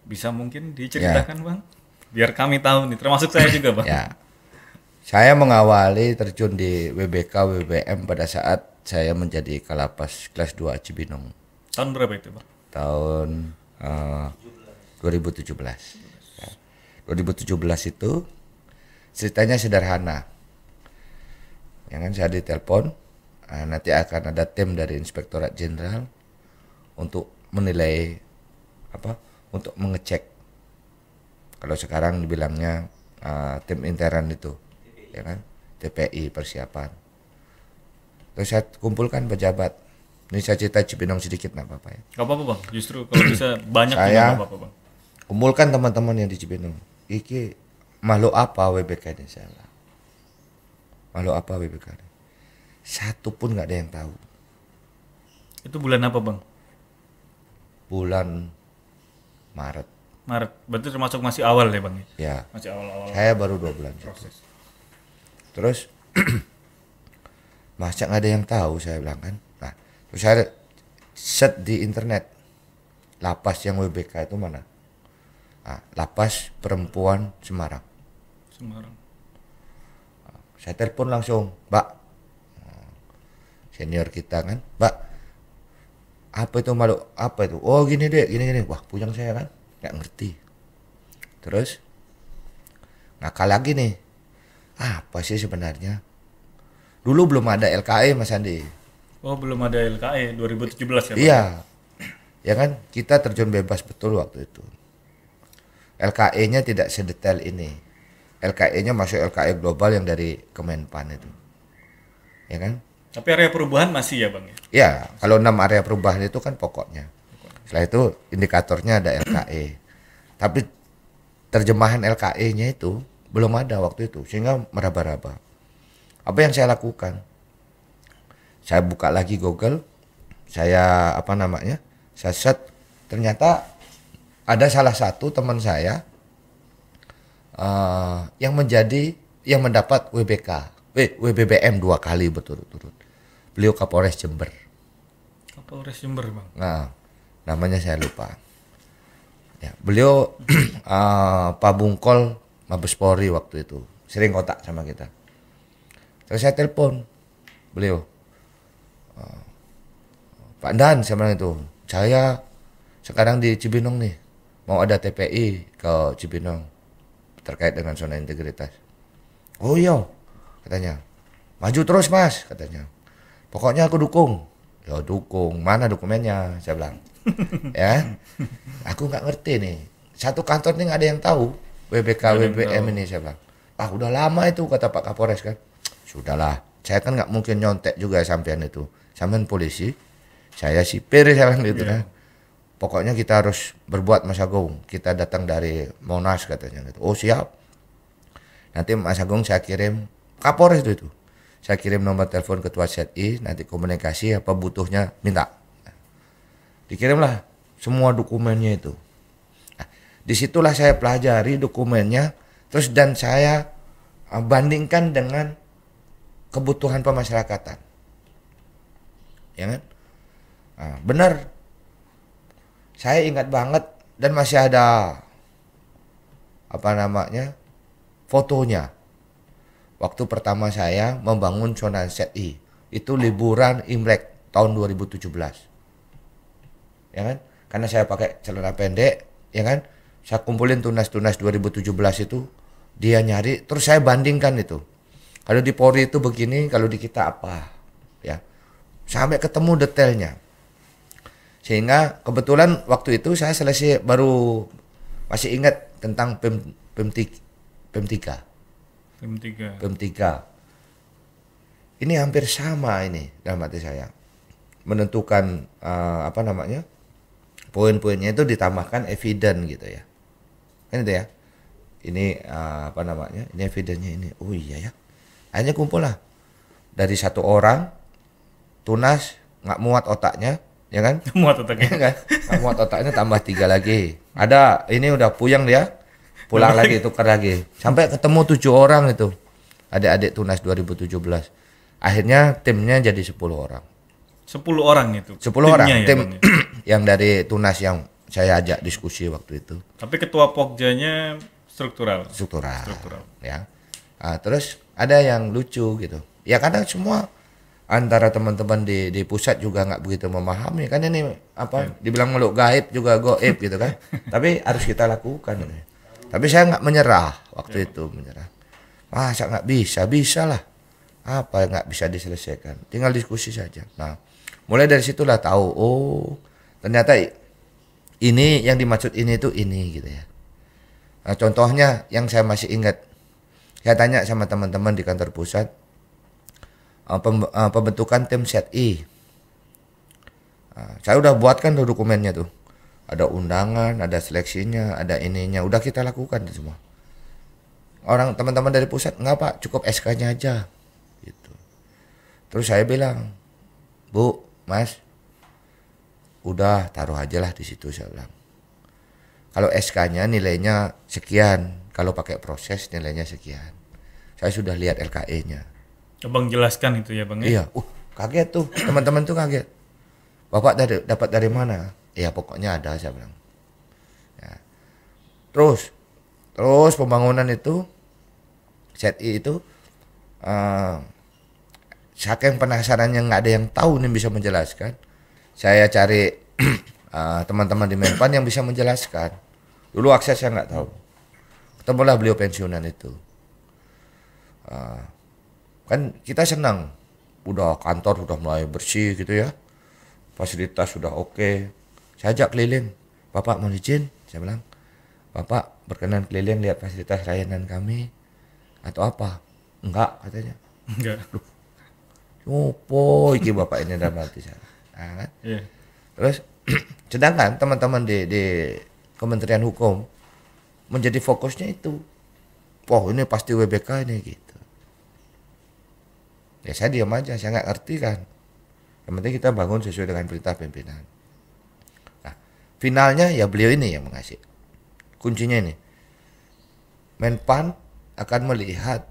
Bisa mungkin diceritakan Bang? Biar kami tahu nih, termasuk saya juga Bang. Saya mengawali terjun di WBK WBBM pada saat saya menjadi Kalapas kelas 2 Cibinong. Tahun berapa itu Bang? Tahun 2017. 2017 itu ceritanya sederhana. Ya kan saya ditelepon, nanti akan ada tim dari Inspektorat Jenderal untuk menilai untuk mengecek. Kalau sekarang dibilangnya tim intern itu, ya kan, TPI persiapan. Terus saya kumpulkan pejabat. Ini saya cerita Cibinong sedikit nggak apa-apa ya. Nggak apa-apa Bang, justru kalau bisa banyak juga saya nggak apa-apa Bang. Kumpulkan teman-teman yang di Cibinong. Iki makhluk apa WBK ini saya bilang. Makhluk apa WBK ini? Satu pun nggak ada yang tahu. Itu bulan apa Bang? Bulan Maret. Maret, berarti termasuk masih awal ya Bang? Ya. Masih awal-awal. Saya baru 2 bulan proses. Terus masa nggak ada yang tahu saya bilang kan. Nah, terus saya set di internet lapas yang WBK itu mana. Nah, lapas perempuan Semarang. Saya telepon langsung, Mbak, senior kita kan, Mbak, apa itu malu, apa itu? Oh gini deh, gini. Wah pujang saya kan, nggak ngerti. Terus ngakal lagi nih, apa sih sebenarnya? Dulu belum ada LKE Mas Andi. Oh, belum ada LKE 2017 ya, Bang? Iya. Ya kan, kita terjun bebas betul waktu itu. LKE-nya tidak sedetail ini. LKE-nya masuk LKE global yang dari Kemenpan itu. Ya kan? Tapi area perubahan masih ya, Bang ya? Ya, kalau 6 area perubahan itu kan pokoknya. Setelah itu indikatornya ada LKE. Tapi terjemahan LKE-nya itu belum ada waktu itu, sehingga meraba-raba. Apa yang saya lakukan? Saya buka lagi Google, saya saya search, ternyata ada salah satu teman saya yang mendapat WBBM 2 kali berturut-turut. Beliau Kapolres Jember. Kapolres Jember, Bang. Nah, namanya saya lupa. Ya, beliau Pak Bungkol Mabes Polri waktu itu, sering kontak sama kita. Terus saya telepon beliau, Pak Dan, saya bilang itu, saya sekarang di Cibinong nih, mau ada TPI ke Cibinong terkait dengan zona integritas. Oh iya, katanya, maju terus Mas, katanya. Pokoknya aku dukung. Ya dukung, mana dokumennya? Saya bilang. Ya, aku nggak ngerti nih. Satu kantor nih nggak ada yang tahu WBBM ini, saya bilang. Ah udah lama itu, kata Pak Kapolres kan. Sudahlah, saya kan nggak mungkin nyontek juga sampean itu. Sampean polisi, saya sipir, saya bilang gitu kan. Pokoknya kita harus berbuat Mas Agung. Kita datang dari Monas katanya gitu. Oh siap. Nanti Mas Agung saya kirim Kapolres itu. Saya kirim nomor telepon ketua ZI, nanti komunikasi apa butuhnya minta. Dikirimlah semua dokumennya itu. Nah, disitulah saya pelajari dokumennya, terus dan saya bandingkan dengan kebutuhan pemasyarakatan. Ya kan? Nah, benar. Saya ingat banget dan masih ada fotonya. Waktu pertama saya membangun zona ZI, itu liburan Imlek tahun 2017. Ya kan? Karena saya pakai celana pendek, ya kan? Saya kumpulin tunas-tunas 2017 itu, dia nyari, terus saya bandingkan itu. Kalau di Polri itu begini, kalau di kita apa? Ya. Sampai ketemu detailnya. Sehingga kebetulan waktu itu saya selesai baru masih ingat tentang PEM 3. PEM 3. Ini hampir sama ini dalam hati saya. Menentukan poin-poinnya itu ditambahkan eviden gitu ya. Kan itu ya. Ini ini evidennya ini. Oh iya ya. Akhirnya kumpul lah. Dari satu orang tunas nggak muat otaknya, ya kan? Muat otaknya. Nggak muat otaknya tambah 3 lagi. Ada ini udah puyeng dia. Pulang lagi, tukar lagi. Sampai ketemu 7 orang itu. Adik-adik tunas 2017. Akhirnya timnya jadi 10 orang. 10 orang itu? 10 orang. Ya, tim yang dari tunas yang saya ajak diskusi waktu itu. Tapi ketua Pokjanya struktural? Struktural. Ya. Nah, terus ada yang lucu gitu. Ya kadang semua antara teman-teman di pusat juga nggak begitu memahami. Kan ini dibilang meluk gaib juga goib gitu kan. Tapi harus kita lakukan. Tapi saya nggak menyerah waktu itu, menyerah. Masa nggak bisa lah. Apa yang nggak bisa diselesaikan? Tinggal diskusi saja. Nah, mulai dari situlah tahu. Oh, ternyata ini yang dimaksud ini itu ini gitu ya. Nah, contohnya yang saya masih ingat, saya tanya sama teman-teman di kantor pusat pembentukan tim ZI. Nah, saya udah buatkan tuh dokumennya tuh. Ada undangan, ada seleksinya, ada ininya. Udah kita lakukan semua. Orang teman-teman dari pusat, enggak Pak, cukup SK-nya aja. Gitu. Terus saya bilang, Bu, Mas, udah taruh aja lah di situ, saya bilang. Kalau SK-nya nilainya sekian, kalau pakai proses nilainya sekian. Saya sudah lihat LKE-nya. Abang jelaskan itu ya Bang ya? Iya, kaget tuh, teman-teman tuh kaget. Bapak dapat dari mana? Ya pokoknya ada, saya bilang. Ya. Terus pembangunan itu ZI itu saking penasarannya nggak ada yang tahu nih bisa menjelaskan. Saya cari teman-teman di Menpan yang bisa menjelaskan. Dulu akses saya nggak tahu. Ketemulah beliau pensiunan itu. Kan kita senang udah kantor udah mulai bersih gitu ya, fasilitas sudah oke. Saya ajak keliling, Bapak mau izin? Saya bilang, Bapak berkenan keliling lihat fasilitas layanan kami atau apa? Enggak, katanya. Enggak. Opo iki Bapak ini dalam hati saya. Nah, kan? Iya. Terus sedangkan teman-teman di Kementerian Hukum menjadi fokusnya itu. Wah, ini pasti WBK ini gitu. Ya saya diam aja, saya nggak ngerti kan. Yang penting kita bangun sesuai dengan perintah pimpinan. Nah, finalnya ya beliau ini yang mengasih. Kuncinya ini. Menpan akan melihat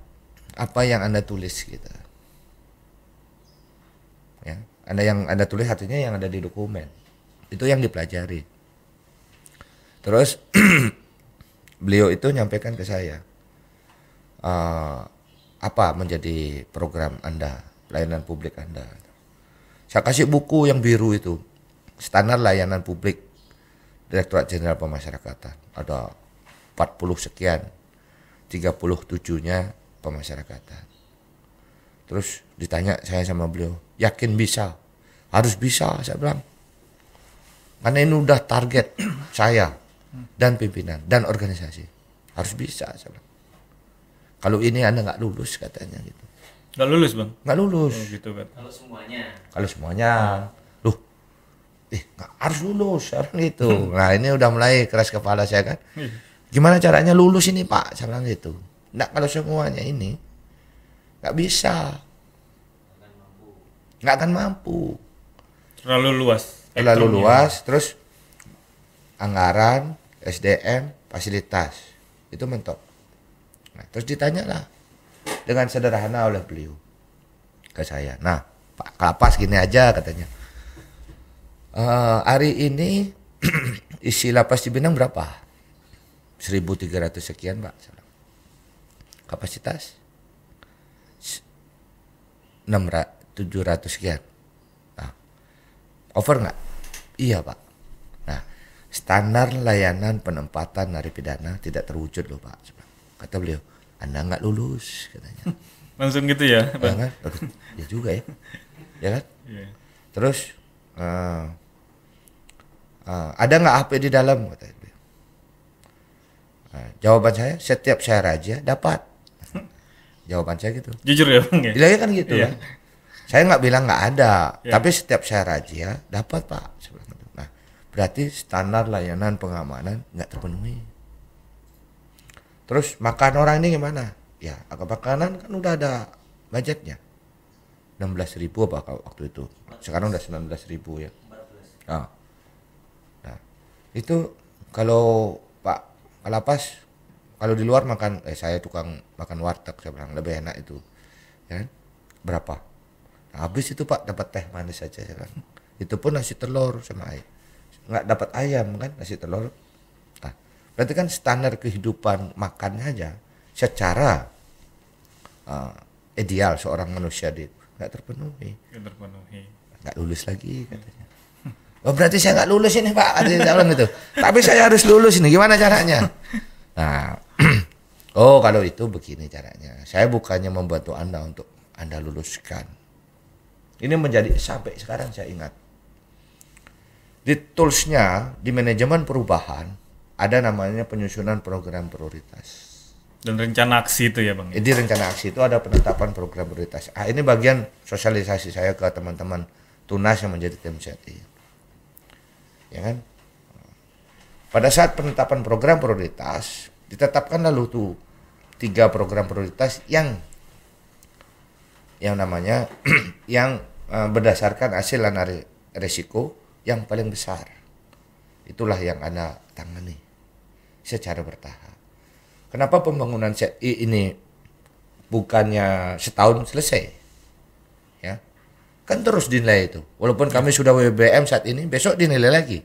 apa yang Anda tulis gitu. Ya, yang Anda tulis artinya yang ada di dokumen. Itu yang dipelajari. Terus beliau itu nyampaikan ke saya. Apa menjadi program Anda, layanan publik Anda. Saya kasih buku yang biru itu, standar layanan publik Direktorat Jenderal Pemasyarakatan. Ada 40 sekian, 37-nya pemasyarakatan. Terus ditanya saya sama beliau, yakin bisa? Harus bisa, saya bilang. Karena ini udah target saya dan pimpinan dan organisasi. Harus bisa, saya bilang. Kalau ini Anda nggak lulus katanya gitu. Nggak lulus bang? Nggak lulus. Oh, gitu kan. Kalau semuanya. Loh, nggak harus lulus, saya bilang gitu. Nah ini udah mulai keras kepala saya kan. Gimana caranya lulus ini Pak? Saya bilang gitu. Nggak, kalau semuanya ini nggak bisa, nggak akan mampu. Terlalu luas. Terlalu luas. Terus anggaran, SDM, fasilitas itu mentok. Nah, terus ditanyalah dengan sederhana oleh beliau ke saya. Nah, Pak Kalapas gini aja katanya. Hari ini isi lapas Cipinang berapa? 1.300 sekian Pak. Kapasitas 700 sekian. Nah, over nggak? Iya Pak. Nah, standar layanan penempatan narapidana tidak terwujud loh Pak. Kata beliau, Anda nggak lulus katanya. Langsung gitu ya bang? Kan? Ya juga ya, ya kan? Iya. Terus ada nggak HP di dalam? Kata beliau. Jawaban saya, setiap saya razia dapat. Jawaban saya gitu. Jujur ya bang ya? Bilangnya kan gitu Iya. kan. Saya nggak bilang nggak ada, Iya. tapi setiap saya razia dapat Pak. Nah, berarti standar layanan pengamanan nggak terpenuhi. Terus makan orang ini gimana? Ya, makanan kan udah ada budgetnya. 16.000 apa waktu itu. Sekarang udah 19.000 ya. 14. Nah, itu kalau Pak Kalapas, kalau di luar makan, saya tukang makan warteg, saya bilang lebih enak itu. Ya kan? Berapa? Nah, habis itu Pak dapat teh manis saja, saya bilang. Itu pun nasi telur sama air. Nggak dapat ayam kan, nasi telur. Nah, berarti kan standar kehidupan makannya aja secara ideal seorang manusia nggak terpenuhi. Nggak terpenuhi. Nggak lulus lagi katanya. Oh berarti saya nggak lulus ini Pak, katanya gitu. Tapi saya harus lulus ini, gimana caranya? Nah, oh kalau itu begini caranya. Saya bukannya membantu Anda untuk Anda luluskan. Ini menjadi sampai sekarang saya ingat. Di toolsnya, di manajemen perubahan, ada namanya penyusunan program prioritas. Dan rencana aksi itu ya bang? Jadi rencana aksi itu ada penetapan program prioritas. Ini bagian sosialisasi saya ke teman-teman Tunas yang menjadi tim ZI. Ya kan? Pada saat penetapan program prioritas, ditetapkan lalu tuh 3 program prioritas yang namanya yang berdasarkan hasil analisis risiko yang paling besar. Itulah yang Anda tangani secara bertahap. Kenapa pembangunan ZI ini bukannya setahun selesai? Ya. Kan terus dinilai itu. Walaupun kami sudah WBM saat ini, besok dinilai lagi.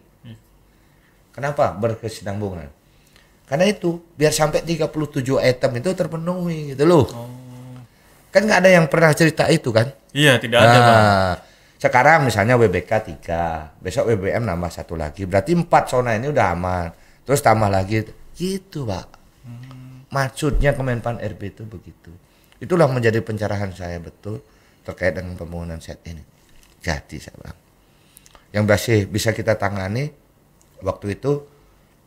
Kenapa? Berkesinambungan. Karena itu, biar sampai 37 item itu terpenuhi gitu loh. Kan nggak ada yang pernah cerita itu kan? Iya, tidak ada bang. Sekarang misalnya WBK 3, besok WBM nambah 1 lagi. Berarti 4 zona ini udah aman. Terus tambah lagi. Gitu Pak. Maksudnya Kemenpan RB itu begitu. Itulah menjadi pencerahan saya betul. terkait dengan pembangunan set ini. Jadi saya bilang, yang masih bisa kita tangani waktu itu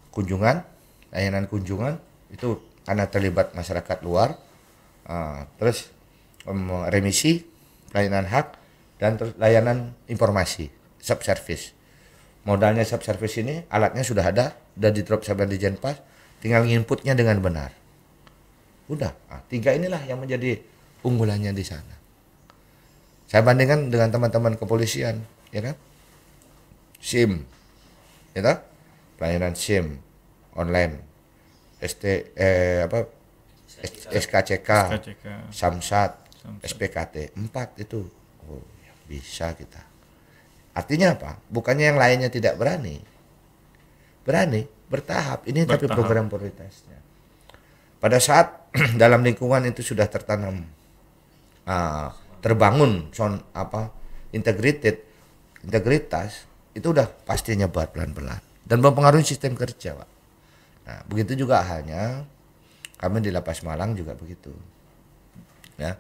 kunjungan, layanan kunjungan itu karena terlibat masyarakat luar, terus remisi, pelayanan hak, dan terus layanan informasi, subservice. Modalnya subservice ini alatnya sudah ada, sudah di drop sama di Jenpas, tinggal inputnya dengan benar. Udah, 3 inilah yang menjadi unggulannya di sana. Saya bandingkan dengan teman-teman kepolisian, ya kan? SIM, ya kan? Pelayanan SIM online, SKCK, Samsat, SPKT, 4 itu. Oh, ya bisa kita. Artinya apa? Bukannya yang lainnya tidak berani. Berani, bertahap. Ini tapi program prioritasnya. Pada saat dalam lingkungan itu sudah tertanam, terbangun integritas, itu udah pasti nyebar pelan-pelan dan mempengaruhi sistem kerja, Pak. Nah, begitu juga halnya kami di Lapas Malang juga begitu. Ya,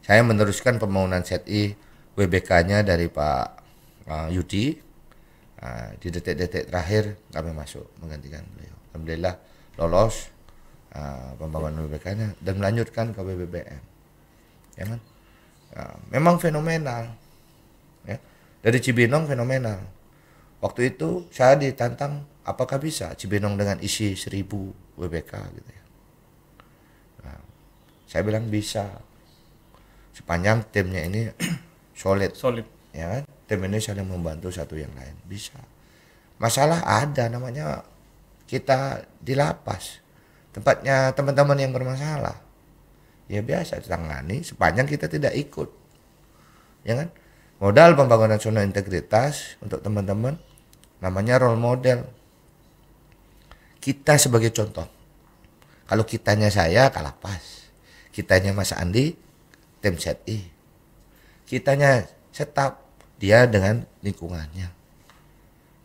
saya meneruskan pembangunan SETI WBK-nya dari Pak Yudi. Di detik-detik terakhir kami masuk menggantikan beliau. Alhamdulillah lolos pembangunan WBK-nya dan melanjutkan ke WBBM. Ya kan? Memang fenomenal. Ya. Dari Cibinong fenomenal. Waktu itu saya ditantang apakah bisa Cibinong dengan isi 1000 WBK gitu ya. Nah, saya bilang bisa. Sepanjang timnya ini solid. Ya kan? Tim ini saling membantu satu yang lain. Bisa. Masalah ada namanya kita di lapas. Tempatnya teman-teman yang bermasalah. Ya biasa ditangani sepanjang kita tidak ikut. Ya kan? Modal pembangunan zona integritas untuk teman-teman namanya role model. Kita sebagai contoh. Kalau kitanya saya Kalapas, kitanya Mas Andi tim SETI, kitanya Setap dia dengan lingkungannya.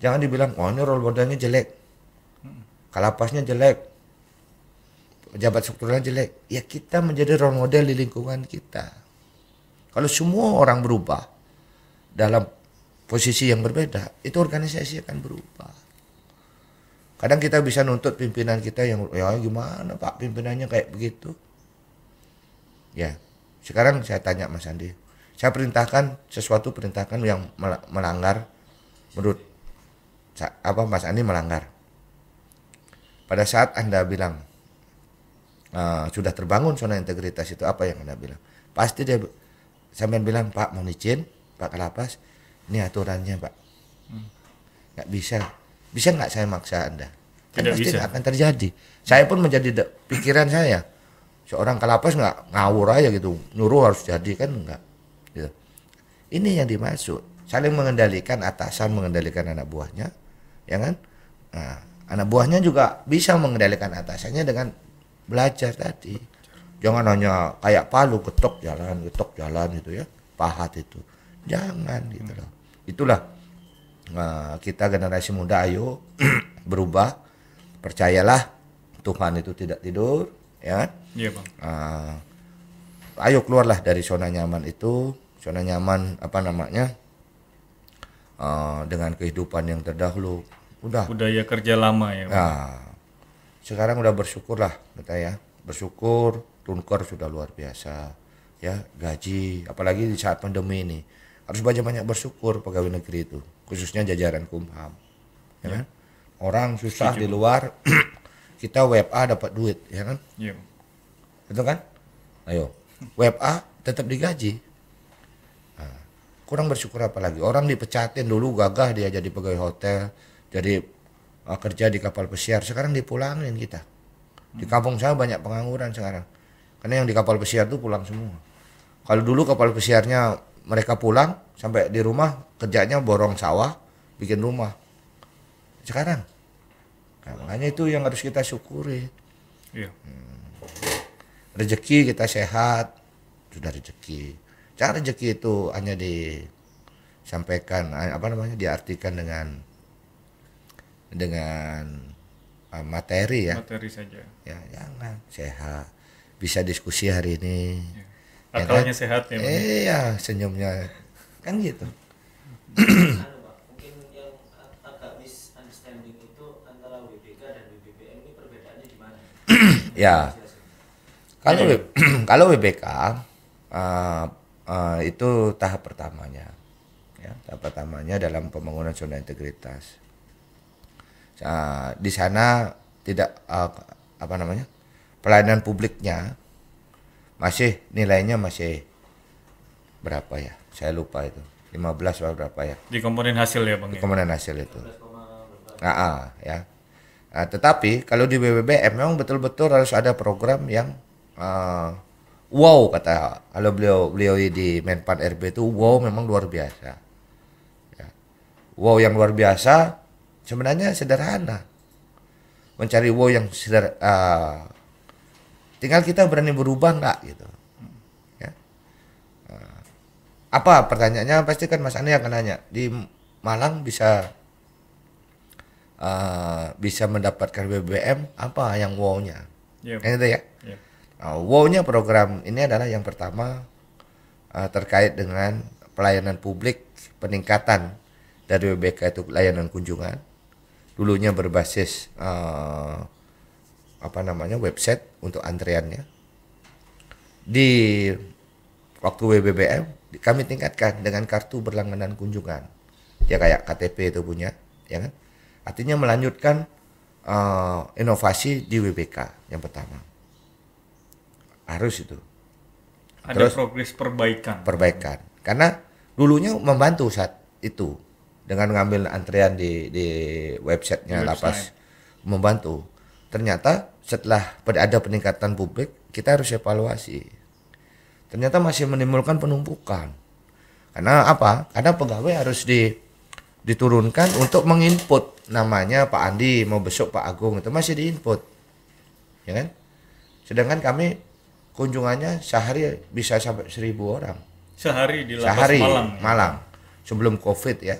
Jangan dibilang oh ini role modelnya jelek, Kalapasnya jelek, pejabat strukturalnya jelek. Ya kita menjadi role model di lingkungan kita. Kalau semua orang berubah dalam posisi yang berbeda, itu organisasi akan berubah. Kadang kita bisa nuntut pimpinan kita yang ya gimana Pak pimpinannya kayak begitu. Ya, sekarang saya tanya Mas Andi, saya perintahkan yang melanggar menurut Mas Andi melanggar. Pada saat Anda bilang sudah terbangun zona integritas itu apa yang Anda bilang? Pasti dia sampai bilang Pak mohon izin Pak Kalapas, ini aturannya Pak. Nggak bisa. Bisa nggak saya maksa Anda? Tidak pasti bisa. Akan terjadi. Saya pun menjadi pikiran saya. Seorang Kalapas nggak ngawur aja gitu. Nyuruh harus jadi kan enggak. Gitu. Ini yang dimaksud. Saling mengendalikan atasan, mengendalikan anak buahnya. Ya kan? Nah, anak buahnya juga bisa mengendalikan atasannya dengan belajar tadi. Jangan hanya kayak palu getok jalan gitu ya. Pahat itu. Jangan gitu loh. Itulah kita generasi muda ayo berubah, percayalah Tuhan itu tidak tidur, ya. Iya Bang. Ayo keluarlah dari zona nyaman itu, zona nyaman dengan kehidupan yang terdahulu, udah. Budaya kerja lama ya Bang. Nah, sekarang udah bersyukurlah kita ya, bersyukur Tunker sudah luar biasa, ya gaji, apalagi di saat pandemi ini. Harus banyak bersyukur pegawai negeri itu, khususnya jajaran Kumham. Ya kan? Orang susah di luar, kita WFA dapat duit, ya kan? Iya. Betul kan? Ayo, WFA tetap digaji. Nah, kurang bersyukur apa lagi? Orang dipecatin dulu gagah dia jadi pegawai hotel, jadi kerja di kapal pesiar, sekarang dipulangin kita. Di kampung saya banyak pengangguran sekarang. Karena yang di kapal pesiar itu pulang semua. Kalau dulu kapal pesiarnya mereka pulang sampai di rumah kerjanya borong sawah, bikin rumah. Sekarang, nah, makanya itu yang harus kita syukuri. Iya. Rezeki kita sehat, sudah rezeki. Jangan rezeki itu hanya disampaikan, diartikan dengan materi ya. Materi saja. Ya jangan, sehat. Bisa diskusi hari ini. Ya. Akalnya sehat ya Bang. Iya, senyumnya kan gitu. Mungkin yang agak misunderstanding itu antara WBK dan WBBM ini perbedaannya di mana? Ya, kalau kalau WBK itu tahap pertamanya, ya, tahap pertamanya dalam pembangunan zona integritas. Di sana tidak pelayanan publiknya masih nilainya masih berapa ya? Saya lupa itu. 15 atau berapa ya? Di komponen hasil ya Bang ya. Komponen hasil itu. Ya. Nah, tetapi kalau di BBBM memang betul-betul harus ada program yang wow, kata kalau beliau di Menpan RB itu wow, memang luar biasa. Ya. Wow yang luar biasa sebenarnya sederhana. Mencari wow yang tinggal kita berani berubah nggak gitu. Ya. Apa pertanyaannya, pasti kan Mas Ani akan nanya, di Malang bisa mendapatkan BBM apa yang wow-nya? Iya. Kan itu ya. Iya. Wow-nya program ini adalah yang pertama terkait dengan pelayanan publik, peningkatan dari WBK itu layanan kunjungan. Dulunya berbasis website untuk antriannya. Di waktu WBBM kami tingkatkan dengan kartu berlangganan kunjungan. Ya kayak KTP itu punya, ya kan? Artinya melanjutkan inovasi di WBK yang pertama. Harus itu. Ada Terus progres perbaikan. Karena dulunya membantu saat itu dengan mengambil antrian di websitenya Di lapas, membantu. Ternyata setelah ada peningkatan publik, kita harus evaluasi. Ternyata masih menimbulkan penumpukan. Karena apa? Karena pegawai harus diturunkan untuk menginput, namanya Pak Andi mau besok Pak Agung, itu masih diinput, ya kan? Sedangkan kami kunjungannya sehari bisa sampai 1.000 orang. Sehari di lapas Malang. Sebelum COVID ya.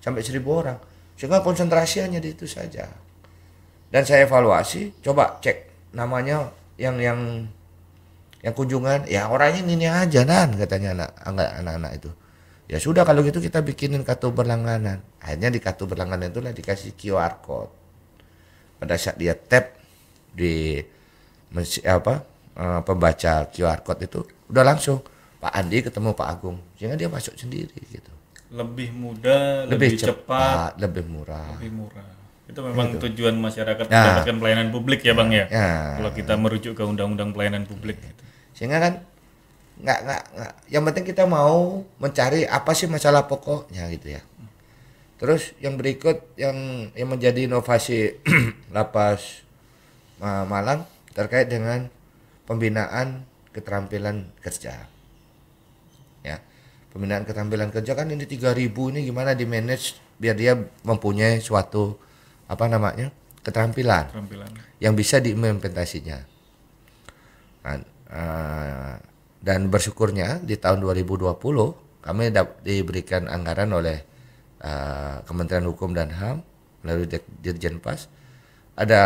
Sampai 1.000 orang. Sehingga konsentrasi hanya di itu saja. Dan saya evaluasi, coba cek namanya yang kunjungan, ya orangnya ini aja katanya anak-anak itu. Ya sudah kalau gitu kita bikinin kartu berlangganan. Akhirnya di kartu berlangganan itulah dikasih QR code. Pada saat dia tap di pembaca QR code itu udah langsung Pak Andi ketemu Pak Agung, sehingga dia masuk sendiri gitu. Lebih mudah, lebih cepat, lebih murah. Itu memang tujuan masyarakat Ya. mendapatkan pelayanan publik ya Bang ya. Ya. Kalau kita merujuk ke Undang-Undang Pelayanan Publik. Sehingga kan nggak yang penting kita mau mencari apa sih masalah pokoknya gitu ya. Terus yang berikut yang menjadi inovasi lapas Malang terkait dengan pembinaan keterampilan kerja. Ya. Pembinaan keterampilan kerja kan ini 3.000 ini gimana di manage biar dia mempunyai suatu keterampilan yang bisa diimplementasinya. Dan bersyukurnya di tahun 2020 kami diberikan anggaran oleh Kementerian Hukum dan HAM melalui Dirjen Pas, ada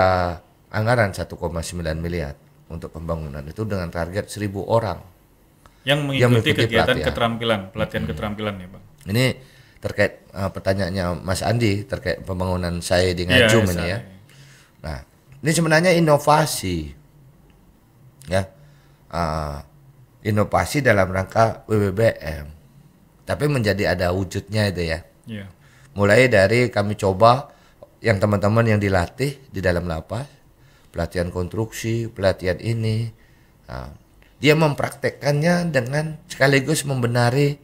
anggaran 1,9 miliar untuk pembangunan itu dengan target 1.000 orang yang mengikuti kegiatan pelatihan keterampilan ya Bang. Ini terkait pertanyaannya Mas Andi terkait pembangunan saya di Ngajum ini ya. Nah, ini sebenarnya inovasi ya, inovasi dalam rangka WBBM, tapi menjadi ada wujudnya itu ya. Iya. Mulai dari kami coba yang teman-teman yang dilatih di dalam lapas, pelatihan konstruksi, pelatihan ini, dia mempraktekkannya dengan sekaligus membenari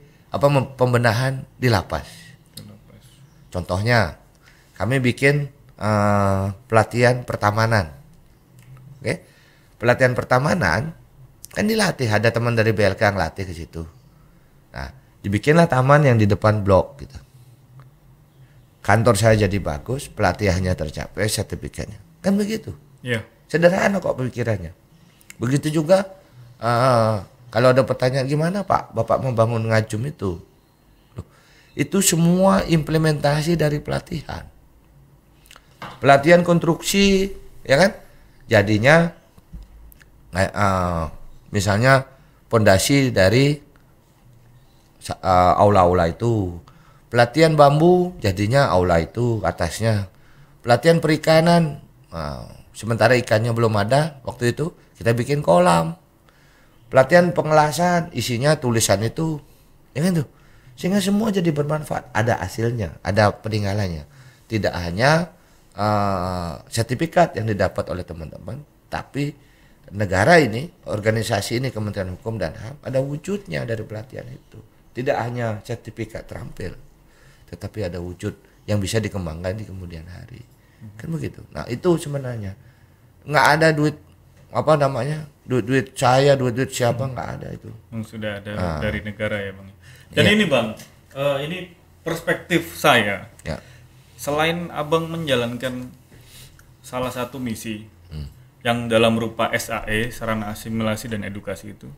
pembenahan di lapas. Contohnya, kami bikin pelatihan pertamanan. Oke, pelatihan pertamanan kan dilatih, ada teman dari BLK yang latih ke situ. Nah, dibikinlah taman yang di depan blok gitu. Kantor saya jadi bagus, pelatihannya tercapai, sertifikatnya. Kan begitu. Iya. Sederhana kok pemikirannya. Begitu juga kalau ada pertanyaan gimana Pak, Bapak membangun Ngajum itu? Loh, itu semua implementasi dari pelatihan. Pelatihan konstruksi, ya kan? Jadinya misalnya pondasi dari aula-aula itu. Pelatihan bambu jadinya aula itu atasnya. Pelatihan perikanan, sementara ikannya belum ada waktu itu, kita bikin kolam. Pelatihan pengelasan isinya tulisan itu, ya kan tuh. Sehingga semua jadi bermanfaat, ada hasilnya, ada peninggalannya. Tidak hanya sertifikat yang didapat oleh teman-teman, tapi negara ini, organisasi ini, Kementerian Hukum dan HAM, ada wujudnya dari pelatihan itu. Tidak hanya sertifikat terampil, tetapi ada wujud yang bisa dikembangkan di kemudian hari. Kan begitu. Nah itu sebenarnya nggak ada duit apa namanya, duit saya, duit siapa, nggak ada itu. Sudah ada dari negara ya bang. Dan ini bang, ini perspektif saya. Ya. Selain abang menjalankan salah satu misi yang dalam rupa SAE, sarana asimilasi dan edukasi itu,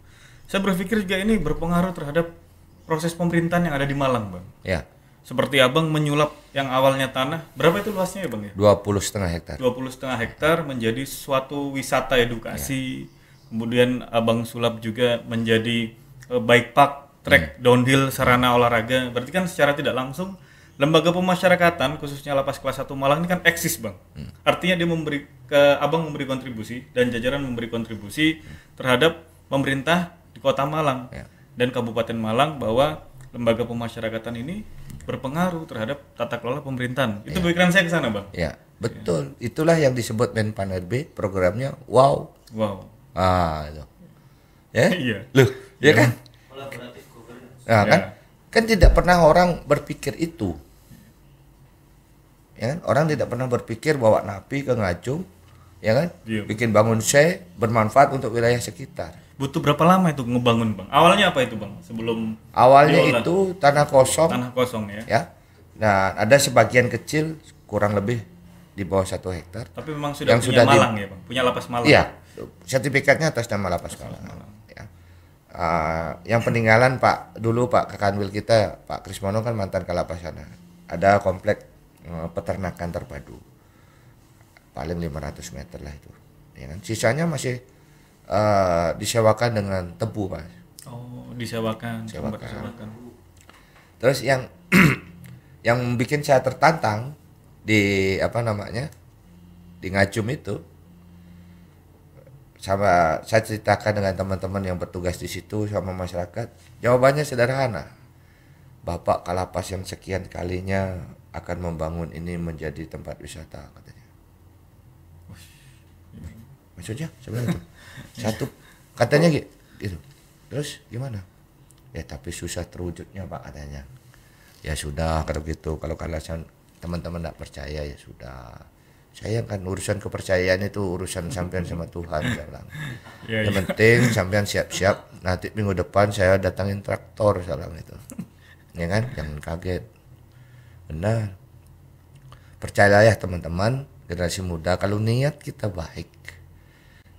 saya berpikir juga ini berpengaruh terhadap proses pemerintahan yang ada di Malang bang. Ya. Seperti abang menyulap yang awalnya tanah, berapa itu luasnya ya bang ya? 20,5 hektar. 20,5 hektar menjadi suatu wisata edukasi. Kemudian abang sulap juga menjadi bike park, track downhill, sarana olahraga. Berarti kan secara tidak langsung lembaga pemasyarakatan khususnya lapas kelas 1 Malang ini kan eksis bang. Artinya dia abang memberi kontribusi dan jajaran memberi kontribusi terhadap pemerintah di Kota Malang dan Kabupaten Malang, bahwa lembaga pemasyarakatan ini berpengaruh terhadap tata kelola pemerintahan. Itu pikiran saya ke sana, Bang. Ya, betul. Itulah yang disebut Menpan RB, programnya wow. Wow. Itu. Ya? Iya. Loh, ya kan? Collaborative governance. Nah, kan? Kan tidak pernah orang berpikir itu. Ya kan? Orang tidak pernah berpikir bawa napi ke Ngajum, ya kan? Iya. Bikin bangun se bermanfaat untuk wilayah sekitar. Butuh berapa lama itu ngebangun, Bang? Awalnya apa itu, Bang? Sebelum Awalnya diolah? itu tanah kosong. Tanah kosong ya. Ya. Nah, ada sebagian kecil kurang lebih di bawah 1 hektar. Tapi memang sudah yang punya sudah Malang ya, Bang. Punya lapas Malang. Iya, sertifikatnya atas nama lapas Malang. Ya. Yang peninggalan Pak Kakanwil kita, Pak Krismono kan mantan Kalapas sana. Ada komplek peternakan terpadu. Paling 500 meter lah itu. Ya kan? Sisanya masih disewakan dengan tebu, Mas. Oh, disewakan. Sewakan. Terus yang yang bikin saya tertantang di di Ngajum itu, sama saya ceritakan dengan teman-teman yang bertugas di situ sama masyarakat, jawabannya sederhana. Bapak Kalapas yang sekian kalinya akan membangun ini menjadi tempat wisata, katanya. Maksudnya sebenarnya itu satu katanya gitu. Terus gimana? Ya tapi susah terwujudnya Pak, katanya. Ya sudah kalau gitu, kalau kalian teman-teman tidak percaya ya sudah. Saya kan urusan kepercayaan itu urusan sampean sama Tuhan, saya bilang. Yang penting sampean siap-siap, nanti minggu depan saya datangin traktor, saya bilang itu. Ya kan, jangan kaget. Benar. Percayalah ya teman-teman, generasi muda, kalau niat kita baik,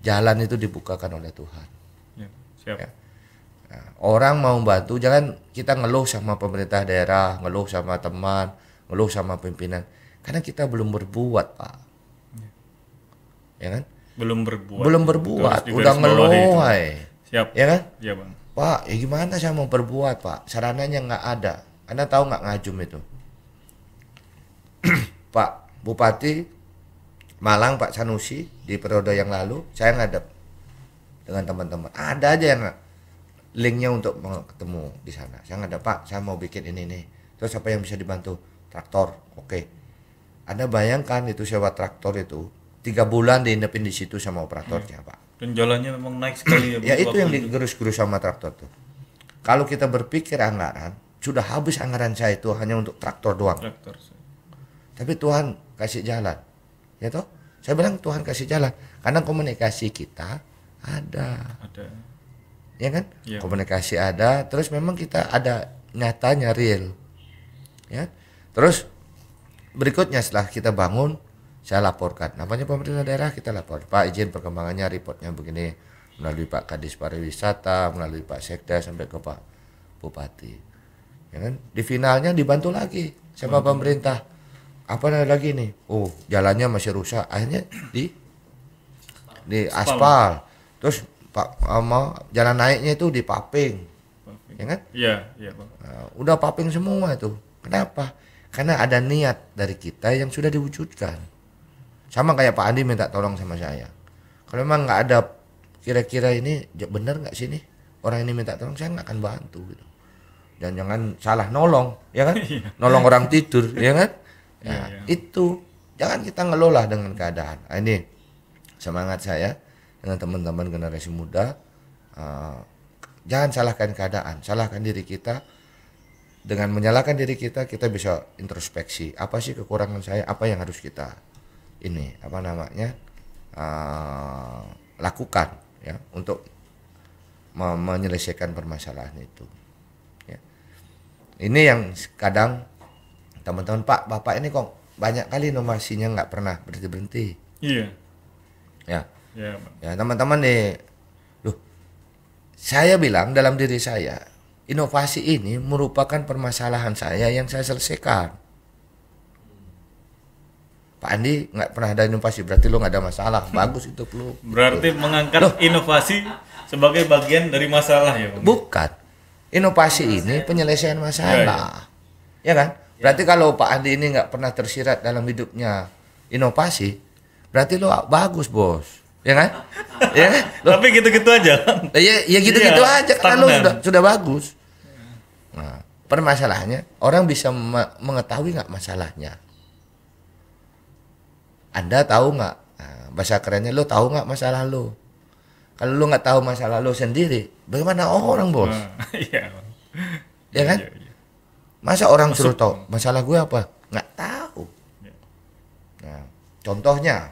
jalan itu dibukakan oleh Tuhan. Ya, siap. Ya. Nah, orang mau bantu, jangan kita ngeluh sama pemerintah daerah, ngeluh sama teman, ngeluh sama pimpinan, karena kita belum berbuat, Pak. Ya kan? Belum berbuat. Udah ngeluh, Siap. ya kan? Iya, Bang. Pak, ya gimana saya mau berbuat, Pak? Sarananya nggak ada. Anda tahu nggak Ngajum itu? Pak Bupati Malang, Pak Sanusi, di periode yang lalu, saya ngadep dengan teman-teman. Ada aja yang linknya untuk ketemu di sana. Saya ngadep, Pak, saya mau bikin ini nih. Terus apa yang bisa dibantu? Traktor, oke. Anda bayangkan itu sewa traktor itu 3 bulan diinepin di situ sama operatornya, Pak. Dan jalannya memang naik sekali ya. Ya itu yang digerus-gerus sama traktor tuh. Kalau kita berpikir anggaran, sudah habis anggaran saya itu hanya untuk traktor doang. Traktor. Tapi Tuhan kasih jalan. Ya toh? Saya bilang Tuhan kasih jalan karena komunikasi kita ada. Ya kan? Ya. Komunikasi ada, terus memang kita ada nyatanya real. Ya. Terus berikutnya setelah kita bangun, saya laporkan. Namanya pemerintah daerah, kita lapor. Pak, izin perkembangannya, reportnya begini, melalui Pak Kadis Pariwisata, melalui Pak Sekda sampai ke Pak Bupati. Ya kan? Di finalnya dibantu lagi sama pemerintah. Apa lagi nih? Oh, jalannya masih rusak. Akhirnya di aspal. Terus Pak mau jalan naiknya itu di paping, ya kan? Iya, iya bang. Nah, udah paping semua itu. Kenapa? Karena ada niat dari kita yang sudah diwujudkan. Sama kayak Pak Andi minta tolong sama saya. Kalau memang nggak ada kira-kira ini benar nggak sih nih orang ini minta tolong, saya nggak akan bantu gitu. Dan jangan salah nolong, ya kan? Nolong orang tidur, ya kan? Ya, itu jangan kita ngelola dengan keadaan. Nah, ini semangat saya dengan teman-teman generasi muda. Jangan salahkan keadaan, salahkan diri kita. Dengan menyalahkan diri kita, kita bisa introspeksi. Apa sih kekurangan saya? Apa yang harus kita lakukan ya untuk menyelesaikan permasalahan itu. Ya. Ini yang kadang teman-teman, Pak, Bapak ini kok banyak kali inovasinya nggak pernah berhenti. Iya. Ya. Iya, Bang. Ya teman-teman nih, saya bilang dalam diri saya, inovasi ini merupakan permasalahan saya yang saya selesaikan. Pak Andi nggak pernah ada inovasi, berarti lu nggak ada masalah. Bagus itu lu. Berarti mengangkat inovasi sebagai bagian dari masalah ya Bang? Bukan. Inovasi ini penyelesaian masalah. Ya kan? Berarti kalau Pak Andi ini nggak pernah tersirat dalam hidupnya inovasi, berarti lu bagus, Bos. Ya kan? Ya kan? Tapi gitu-gitu aja. Ya gitu-gitu Iya, aja karena lu stagnan. sudah bagus. Nah, permasalahannya orang bisa mengetahui nggak masalahnya? Anda tahu nggak? Nah, bahasa kerennya lo tahu nggak masalah lo? Kalau lo nggak tahu masalah lo sendiri, bagaimana orang, Bos? Iya. Ya kan? Iya, iya. Masa orang suruh tahu masalah gue apa? Nggak tahu. Nah, contohnya,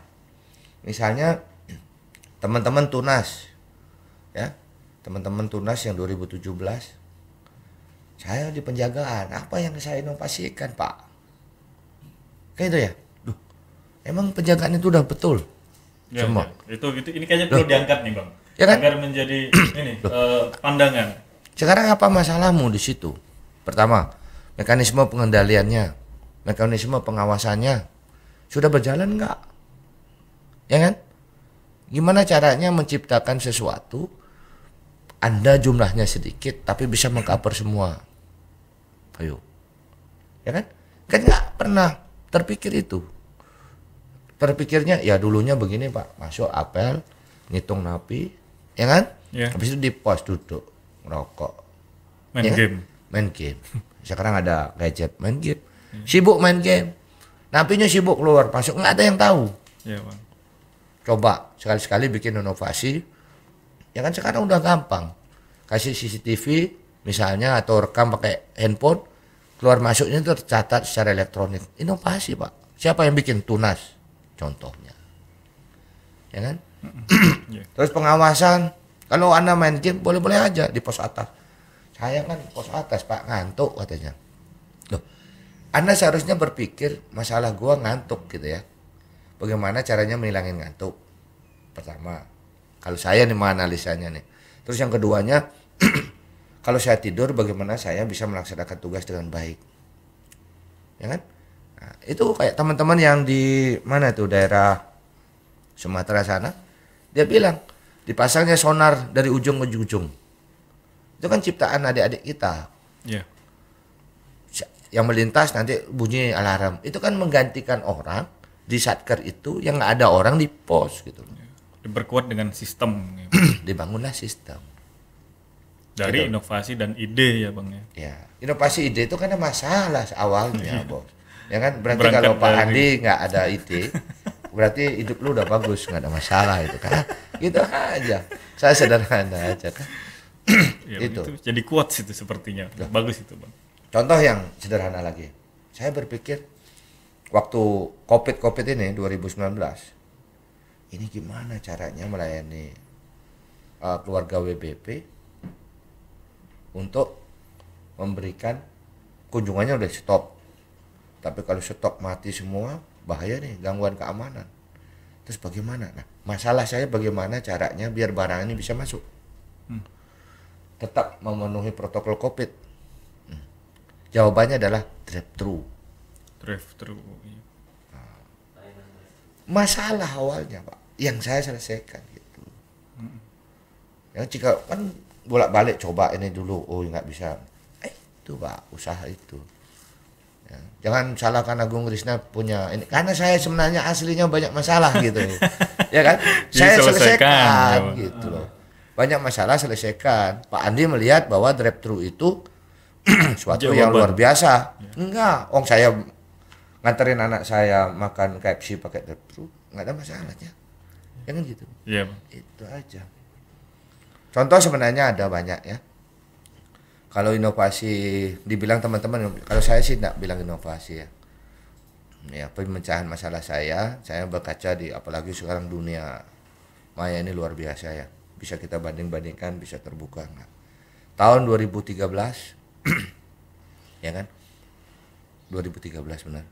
misalnya teman-teman Tunas, ya, teman-teman Tunas yang 2017, saya di penjagaan, apa yang saya inovasikan, Pak? Kayak itu ya. Emang penjagaan itu udah betul Ya, semua. ya. Itu ini kayaknya perlu diangkat nih Bang. Ya kan? Agar menjadi ini pandangan. Sekarang apa masalahmu di situ? Pertama, mekanisme pengendaliannya, mekanisme pengawasannya sudah berjalan nggak? Ya kan? Gimana caranya menciptakan sesuatu? Anda jumlahnya sedikit tapi bisa mengcover semua. Ayo, ya kan? Kan nggak pernah terpikir itu. Terpikirnya ya dulunya begini, Pak, masuk apel, ngitung napi, ya kan? Ya. Habis itu di pos duduk, ngerokok, Main ya kan? game. Main game. Sekarang ada gadget, main game, sibuk main game, napinya sibuk keluar masuk, nggak ada yang tahu. Ya Bang. Coba sekali-sekali bikin inovasi, ya kan sekarang udah gampang, kasih CCTV misalnya atau rekam pakai handphone, keluar masuknya itu tercatat secara elektronik. Inovasi, Pak. Siapa yang bikin? Tunas contohnya, ya kan? Ya. Terus pengawasan, kalau Anda main game boleh-boleh aja di pos atas. Saya kan pos atas, Pak, ngantuk katanya. Loh, Anda seharusnya berpikir masalah gua ngantuk gitu ya. Bagaimana caranya menghilangin ngantuk? Pertama, kalau saya nih menganalisanya nih. Terus yang keduanya, kalau saya tidur bagaimana saya bisa melaksanakan tugas dengan baik. Ya kan? Nah, itu kayak teman-teman yang di mana tuh daerah Sumatera sana, dia bilang dipasangnya sonar dari ujung ke ujung. Itu kan ciptaan adik-adik kita. Ya. Yang melintas nanti bunyi alarm. Itu kan menggantikan orang di satker itu yang nggak ada orang di pos gitu. Diperkuat dengan sistem. Ya. Dibangunlah sistem. Dari Gitu. inovasi dan ide ya Bang ya. Ya, inovasi ide itu kan ada masalah awalnya, Bos. Ya kan, berarti Berangkat kalau Pak dari- Andi nggak ada ide, berarti hidup lu udah bagus, nggak ada masalah itu kan. Gitu aja. Saya sederhana aja kan. Ya, Itu. itu jadi quotes itu sepertinya. Bagus itu Bang. Contoh yang sederhana lagi. Saya berpikir waktu COVID ini 2019, ini gimana caranya melayani keluarga WBP untuk memberikan kunjungannya udah stop. Tapi kalau stok mati semua, bahaya nih, gangguan keamanan. Terus bagaimana? Nah, masalah saya bagaimana caranya biar barang ini bisa masuk. Tetap memenuhi protokol COVID. Jawabannya adalah drive-thru. Drive-thru. Iya. Masalah awalnya, Pak, yang saya selesaikan gitu. Ya jika kan bolak-balik coba ini dulu, oh nggak bisa. Itu Pak, usaha itu. Ya, jangan salahkan Agung Krishna punya ini, karena saya sebenarnya aslinya banyak masalah gitu. Ya kan? Saya selesaikan gitu loh. Banyak masalah selesaikan. Pak Andi melihat bahwa drive-thru itu suatu yang luar biasa. Enggak, saya nganterin anak saya makan KFC pakai drive-thru, nggak ada masalahnya. Jangan gitu. Iya, Bang. Itu aja. Contoh sebenarnya ada banyak ya. Kalau inovasi dibilang teman-teman, kalau saya sih tidak bilang inovasi ya. Ya, pemecahan masalah saya berkaca di apalagi sekarang dunia maya ini luar biasa ya. Bisa kita banding-bandingkan, bisa terbuka enggak. Tahun 2013 ya kan? 2013 benar.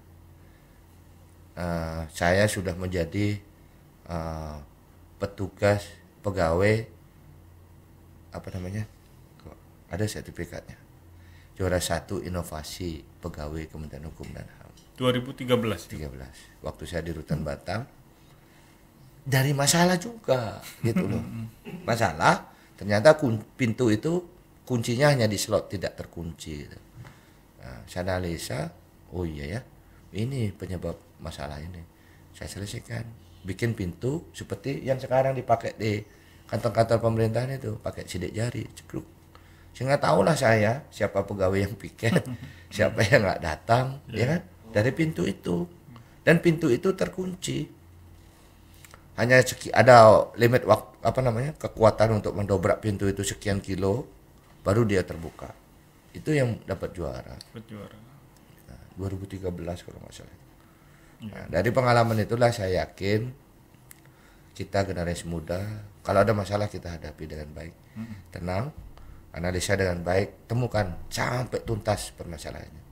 Saya sudah menjadi petugas pegawai apa namanya, ada sertifikatnya, juara 1 inovasi pegawai Kementerian Hukum dan HAM 2013. waktu saya di Rutan Batam. Dari masalah juga gitu loh. Masalah ternyata pintu itu kuncinya hanya di slot, tidak terkunci gitu. Nah, saya analisa, oh iya ya, ini penyebab masalah ini. Saya selesaikan, bikin pintu seperti yang sekarang dipakai di kantor-kantor pemerintahan itu, pakai sidik jari, cekruk. Sehingga tahulah saya siapa pegawai yang piket, siapa yang nggak datang, ya kan? Dari pintu itu. Dan pintu itu terkunci. Hanya ada limit waktu, apa namanya, kekuatan untuk mendobrak pintu itu sekian kilo, baru dia terbuka. Itu yang dapat juara. Nah, 2013 kalau nggak salah. Nah, dari pengalaman itulah saya yakin kita generasi muda, kalau ada masalah kita hadapi dengan baik, tenang, analisa dengan baik, temukan sampai tuntas permasalahannya.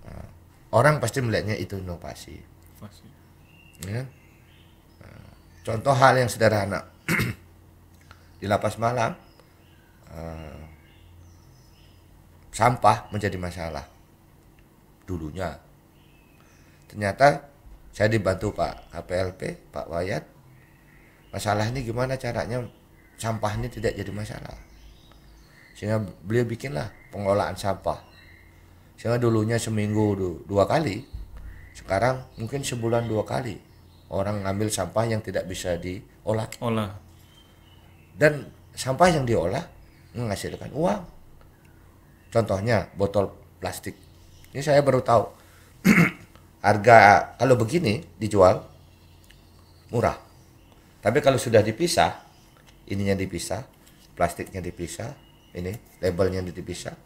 Nah, orang pasti melihatnya itu inovasi. Ya? Nah, contoh hal yang sederhana di Lapas Malang, sampah menjadi masalah dulunya. Ternyata saya dibantu Pak KPLP, Pak Wayat. Masalah ini gimana caranya sampah ini tidak jadi masalah. Sehingga beliau bikinlah pengelolaan sampah. Sehingga dulunya seminggu 2 kali, sekarang mungkin sebulan 2 kali orang ngambil sampah yang tidak bisa diolah. Dan sampah yang diolah menghasilkan uang. Contohnya botol plastik. Ini saya baru tahu. Harga kalau begini dijual murah. Tapi kalau sudah dipisah, ininya dipisah, plastiknya dipisah, ini labelnya dipisah,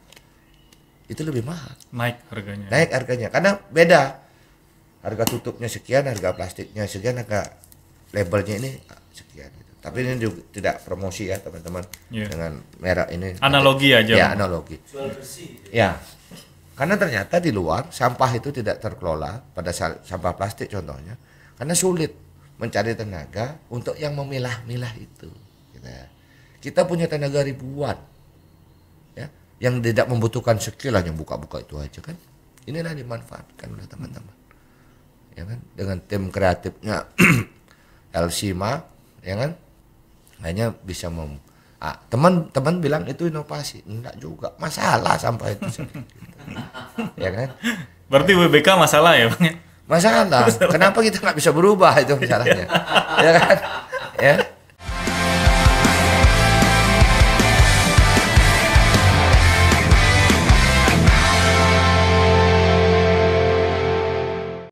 itu lebih mahal. Naik harganya. Karena beda. Harga tutupnya sekian, harga plastiknya sekian, harga labelnya ini sekian. Gitu. Tapi ini juga tidak promosi ya teman-teman, dengan merek ini. Analogi aja. Ya, analogi. Jual bersih. Ya. Karena ternyata di luar sampah itu tidak terkelola, pada sampah plastik contohnya, karena sulit mencari tenaga untuk yang memilah-milah itu. Kita punya tenaga ribuan, ya, yang tidak membutuhkan skill, hanya buka-buka itu aja kan. Inilah dimanfaatkan oleh teman-teman, ya kan, dengan tim kreatifnya Elsima, ya kan, hanya bisa teman-teman bilang itu inovasi, enggak juga, masalah sampah itu. Ya kan? Berarti WBK masalah ya, Bang? Masalah. Kenapa kita nggak bisa berubah, itu masalahnya. Ya kan? Ya.